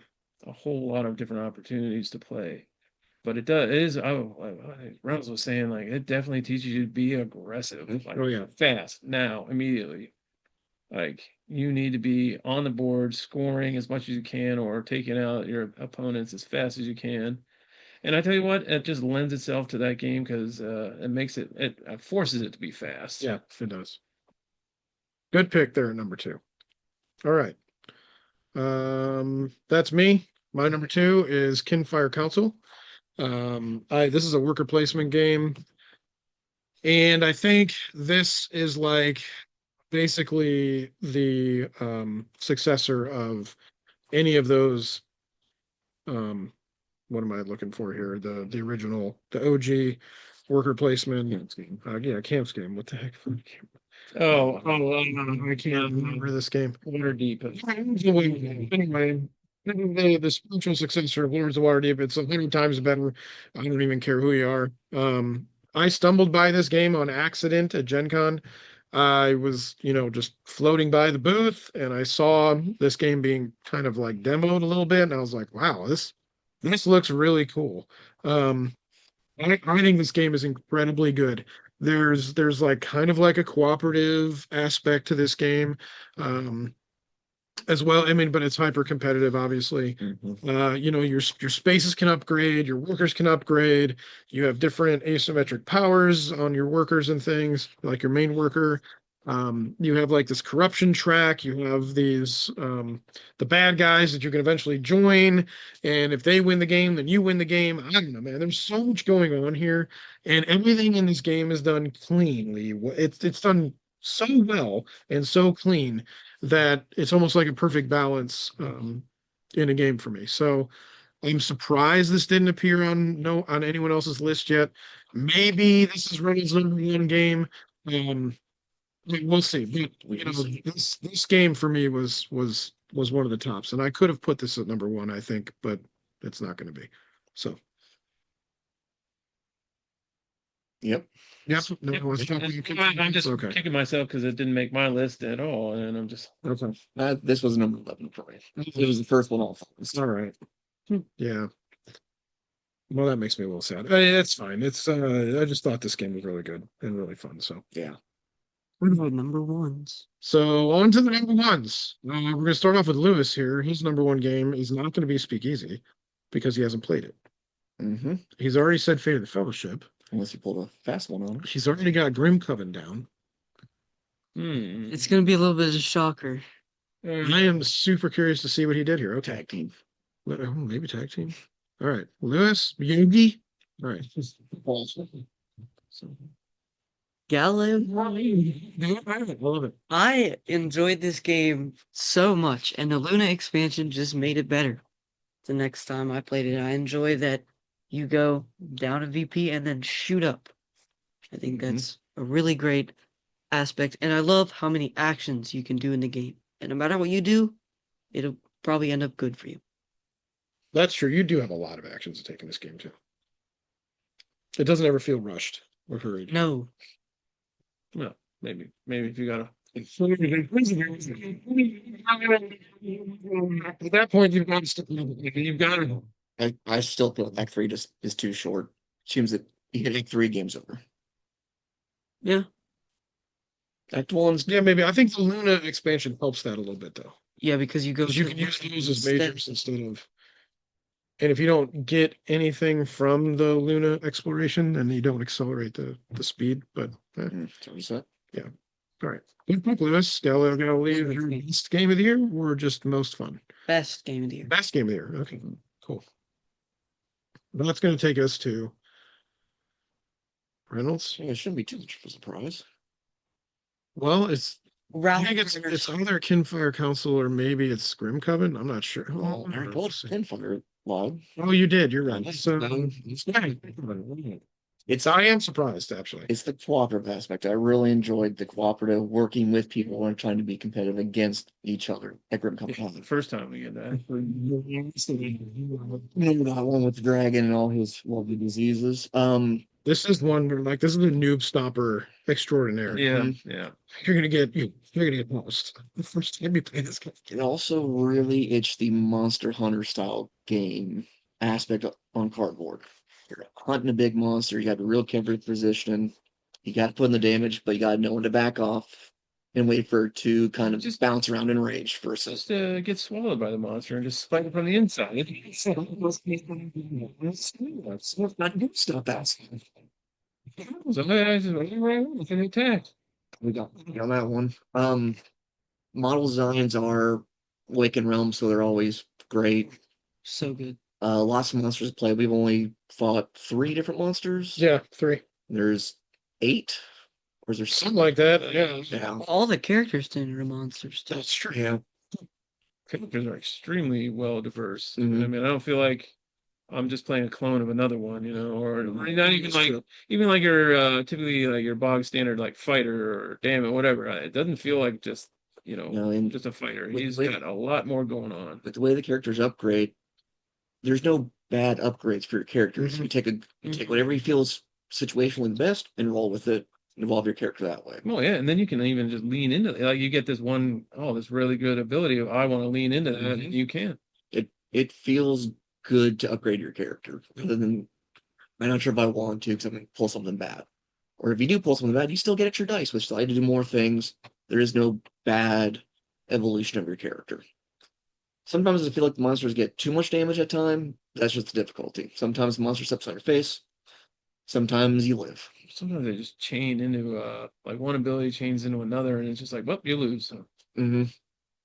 whole lot of different opportunities to play. But it is. Like Reynolds was saying, like it definitely teaches you to be aggressive. Like, Oh, yeah. fast now, immediately. Like you need to be on the board, scoring as much as you can, or taking out your opponents as fast as you can. And I tell you what, it just lends itself to that game because it makes it forces it to be fast. Yeah, it does. Good pick there at number 2. All right. That's me. My number 2 is Kinfire Council. This is a worker placement game. And I think this is like basically the successor of any of those what am I looking for here? The original, the OG worker placement. Camps game. What the heck? I can't remember this game. Waterdeep. Anyway, the spiritual successor of Lords of Waterdeep, it's 100 times better. I don't even care who you are. I stumbled by this game on accident at Gen Con. I was, just floating by the booth and I saw this game being kind of like demoed a little bit, and I was like, wow, this This looks really cool. Um, I think this game is incredibly good. There's like kind of like a cooperative aspect to this game. Um, as well. I mean, but it's hyper competitive, obviously. You know, your spaces can upgrade, your workers can upgrade. You have different asymmetric powers on your workers and things, like your main worker. You have like this corruption track. You have these the bad guys that you can eventually join, and if they win the game, then you win the game. I don't know, man. There's so much going on here, and everything in this game is done cleanly. It's done so well and so clean that it's almost like a perfect balance in a game for me. So I'm surprised this didn't appear on anyone else's list yet. Maybe this is Reynolds' #1 game. Um, we'll see. But you know, this game for me was one of the tops, and I could have put this at #1, I think, but it's not going to be. So Yep. yep. No Yep. one wants to talk And about I'm just okay. kicking myself because it didn't make my list at all, and I'm just Okay. This was number 11 for me. It was the first one off. All right. Yeah. Well, that makes me a little sad. It's fine. It's I just thought this game was really good and really fun. So Yeah. What about #1s? so on to the #1s. We're gonna start off with Lewis here. His #1 game is not gonna be Speakeasy because he hasn't played it. Mm-hmm. He's already said Fate of the Fellowship. Unless you pulled a fast one on it. He's already got Grim Coven down. It's gonna be a little bit of a shocker. I am super curious to see what he did here. Okay. Tag team. Maybe tag team. All right. Lewis, Yogi. All right. Galileo. I love it. I enjoyed this game so much, and the Luna expansion just made it better. The next time I played it, I enjoy that you go down a VP and then shoot up. I think that's a really great aspect, and I love how many actions you can do in the game. And no matter what you do, it'll probably end up good for you. That's true. You do have a lot of actions to take in this game too. It doesn't ever feel rushed or hurried. No, well, maybe if you got a At that point, you've got to stick with it. You've got to. I still feel like Act 3 just is too short. Seems that you hit Act 3 games over. yeah, Act 1's Yeah, maybe. I think the Luna expansion helps that a little bit, though. yeah, because you go. Because you to can the use world those as instead. majors instead of. And if you don't get anything from the Luna exploration, then you don't accelerate the speed. But sorry, set. all right. Good pick, Lewis. Galileo is your best game of the year or just most fun? Best game of the year. Best game of the year. Okay, cool. Well, that's going to take us to Reynolds. Yeah, it shouldn't be too much of a surprise. Well, I Ralph think it's Turner's- either Kinfire Council or maybe it's Grim Coven. I'm not sure. Well, I told Pinfire live. Oh, you did. You're right. It's So, I am surprised actually. the cooperative aspect. I really enjoyed the cooperative working with people and trying to be competitive against each other at Grim the Company. first time we get that. Remember that one with the dragon and all his lovely diseases. This is one where like this is the noob stopper extraordinaire. Yeah, yeah. You're gonna get most the first time you play this game. It also really itched the Monster Hunter style game aspect on cardboard. You're hunting a big monster, you got a real careful position, you got to put in the damage, but you got to know when to back off and wait for it to kind of Just- bounce around in range versus Just get swallowed by the monster and just fight it from the inside. not good stuff. That's So I just it's an attack. we got on that one. Model designs are Awakened Realm, so they're always great. So good. Lots of monsters to play. We've only fought 3 different monsters. Yeah, 3. There's 8, or is there Something like that. Yeah. Yeah, All the characters in are monsters too. That's true. yeah. Characters are extremely well diverse. Mhm. I mean, I don't feel like I'm just playing a clone of another one, you know, or not even That's like true. even like your typically like your bog standard like fighter or damn it, whatever. It doesn't feel like just No, and just a fighter. with- He's with- got a lot more going on. with the way the characters upgrade, there's no bad upgrades for your characters. Mhm. You take whatever you feel is situationally best and roll with it and evolve your character that way. Well, yeah, and then you can even just lean into it. Like you get this one, this really good ability of I want to lean into that, and you can. It feels good to upgrade your character. Other than, I'm not sure if I want to because I'm going to pull something bad. Or if you do pull something bad, you still get extra dice, which allow you to do more things. There is no bad evolution of your character. Sometimes I feel like the monsters get too much damage at time. That's just the difficulty. Sometimes the monster steps on your face. Sometimes you live. Sometimes they just chain into like one ability chains into another, and it's just like, well, you lose. So, Hmm.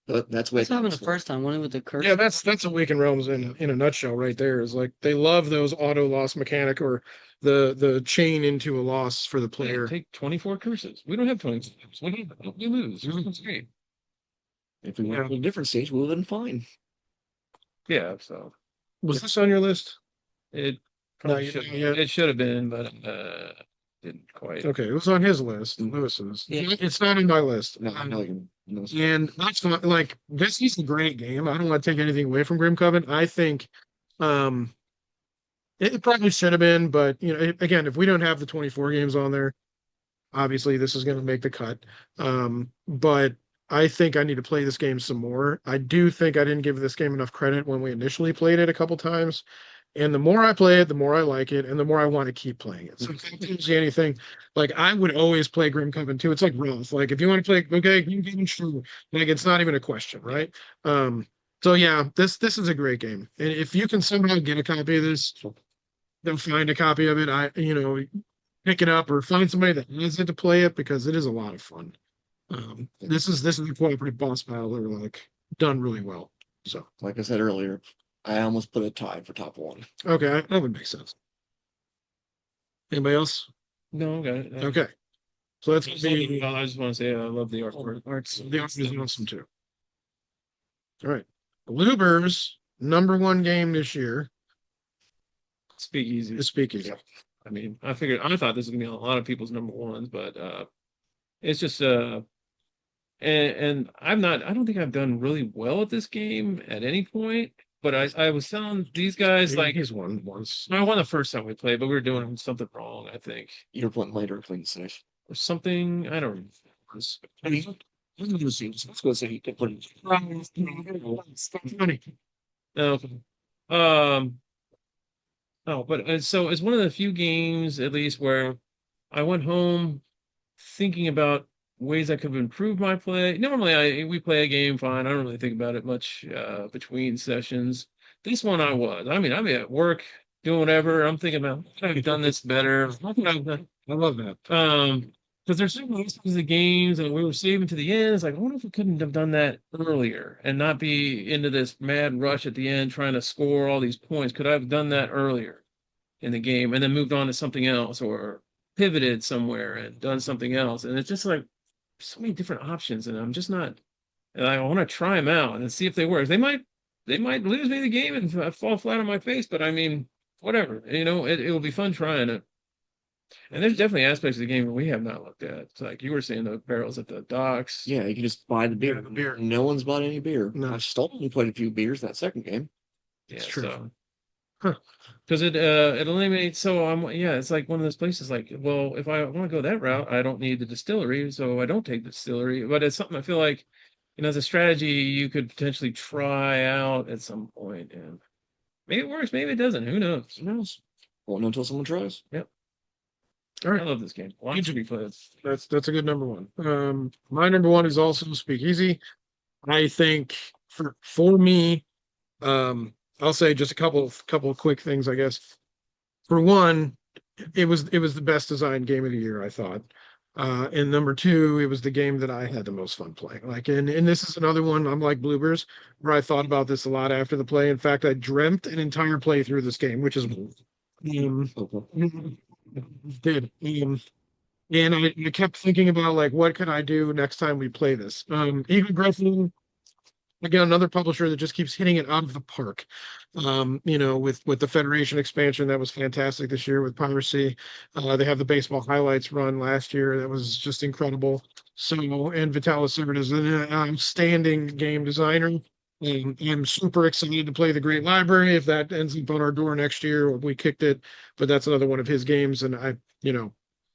But that's what What's happened the first time? One with the curse. Yeah, that's Awakened Realms in a nutshell right there. Is like they love those auto loss mechanic or the chain into a loss for the yeah, player. take 24 curses. We don't have 24 curses. We lose. That's great. If we went to a different stage, we would have been fine. Yeah, so Was this on your list? it No, probably it should have been, but didn't quite. Okay, it was on his list, Lewis's. Yeah. It's not in my list. No, no, no. And that's not like this is a great game. I don't want to take anything away from Grim Covenant. I think um it probably should have been, but you know, again, if we don't have the 24 games on there, obviously this is going to make the cut. But I think I need to play this game some more. I do think I didn't give this game enough credit when we initially played it a couple times. And the more I play it, the more I like it, and the more I want to keep playing it. So if that tells you anything, like I would always play Grim Covenant 2. It's like Roth. Like if you want to play, okay, you can true. Like it's not even a question, right? So yeah, this is a great game. And if you can somehow get a copy of this, then find a copy of it. Pick it up or find somebody that has it to play it because it is a lot of fun. This is a cooperative boss battle that are like done really well. So Like I said earlier, I almost put a tie for top one. okay, that would make sense. Anybody else? No, okay. Okay, so that's I gonna be just want to say I love the artwork. Art's the art is awesome too. All right, Bluebirds #1 game this year Speakeasy. is Speakeasy. I mean, I thought this was gonna be a lot of people's number ones, but it's just and I don't think I've done really well at this game at any point. But I was telling these guys like He's won once. I won the first time we played, but we were doing something wrong, I think. You're playing later, clean safe. Or something, I don't know. I mean, let's go say you can put Funny. No. Um oh, but so it's one of the few games at least where I went home thinking about ways I could have improved my play. Normally we play a game fine. I don't really think about it much between sessions. This one I was. I mean, I'd be at work doing whatever. I'm thinking about how could I have done this better? How could I have done I love that. because there's certain aspects of games and we were saving to the end. It's like, I wonder if we couldn't have done that earlier and not be into this mad rush at the end trying to score all these points. Could I have done that earlier in the game and then moved on to something else or pivoted somewhere and done something else? And it's just like so many different options, and I'm just not. And I want to try them out and see if they work. They might lose me the game and fall flat on my face, but I mean, whatever. It'll be fun trying it. And there's definitely aspects of the game that we have not looked at. It's like you were saying, the barrels at the docks. Yeah, you can just buy the beer. Yeah, the beer. No one's bought any beer. No. I've stolen quite a few beers that second game. Yeah, It's true. so Huh. because it eliminates. So it's like one of those places. Like, well, if I want to go that route, I don't need the distillery, so I don't take the distillery. But it's something I feel like, as a strategy, you could potentially try out at some point, and maybe it works, maybe it doesn't. Who knows? Who knows? Won't know until someone tries. All right. I love this game. Why should we play it? That's a good #1. My #1 is also Speakeasy. I think for me, I'll say just a couple of quick things, I guess. For one, it was the best designed game of the year, I thought. And #2, it was the game that I had the most fun playing. Like, and this is another one, I'm like Bluebirds, where I thought about this a lot after the play. In fact, I dreamt an entire play through this game, which is did. And I kept thinking about like what can I do next time we play this. Eagle Griffin, again, another publisher that just keeps hitting it out of the park. With the Federation expansion that was fantastic this year with Piracy. They have the baseball highlights run last year that was just incredible. So, and Vitalis Sievert is an outstanding game designer. I'm super excited to play the Great Library if that ends up on our door next year. We kicked it, but that's another one of his games, and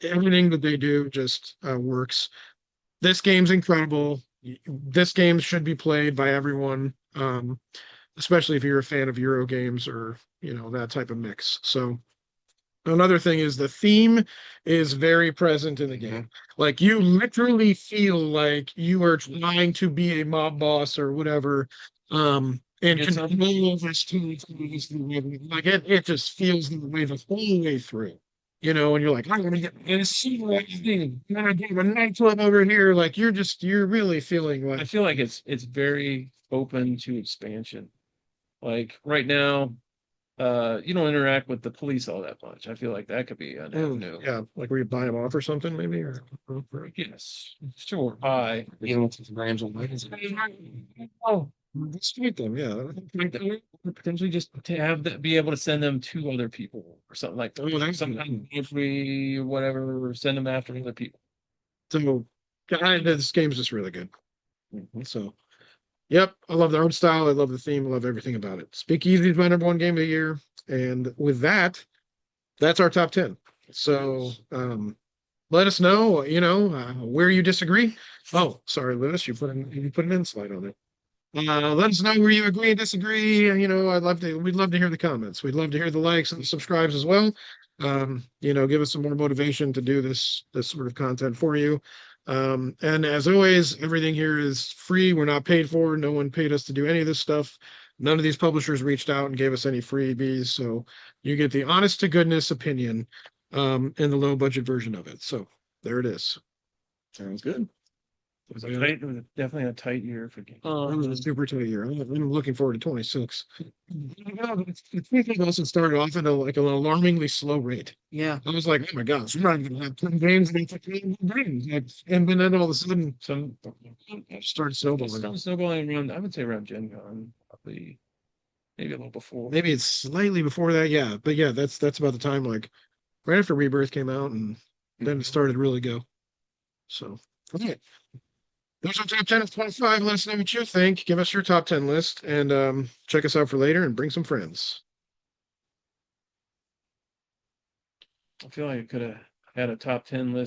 everything that they do just works. This game's incredible. This game should be played by everyone. especially if you're a fan of Euro games or, you know, that type of mix. So another thing is the theme is very present in the game. Like you literally feel like you are trying to be a mob boss or whatever. And Get some- control this team. Like it just feels the way the whole way through. You know, and you're like, I'm gonna get this thing. I'm gonna get a nightclub over here. Like you're really feeling I like feel like it's very open to expansion. Like right now, you don't interact with the police all that much. I feel like that could be an avenue. yeah, like where you buy them off or something, maybe or Yes, sure. You know, it's Rams on oh, street them, yeah. Potentially just to have that, be able to send them to other people or something like Oh, that's some kind of every whatever, or send them after other people. so. This game's just really good. Mm-hmm. So, yep, I love the art style. I love the theme. I love everything about it. Speakeasy is my #1 game of the year, and with that, that's our top 10. So, let us know, you know, where you disagree. Oh, sorry, Lewis, you put an in slide on it. Let us know where you agree and disagree. You know, we'd love to hear the comments. We'd love to hear the likes and the subscribes as well. You know, give us some more motivation to do this sort of content for you. And as always, everything here is free. We're not paid for. No one paid us to do any of this stuff. None of these publishers reached out and gave us any freebies. So you get the honest to goodness opinion, in the low budget version of it. So there it is. Sounds good. It was definitely a tight year for games. It was a super tight year. I'm looking forward to 26. It's FIFA also started off at like an alarmingly slow rate. Yeah. I was like, oh my gosh, we're not even gonna have 10 games and it's like 10 games. Like, and then all of a sudden, Some it started snowballing. some snowballing around. I would say around Gen Con, probably maybe a little before. Maybe it's slightly before that, yeah. But yeah, that's about the time, like right after Rebirth came out, and then it started to really go. So, okay. There's our top 10 of 25. Let us know what you think. Give us your top 10 list and check us out for later and bring some friends. I feel like I could have had a top 10 list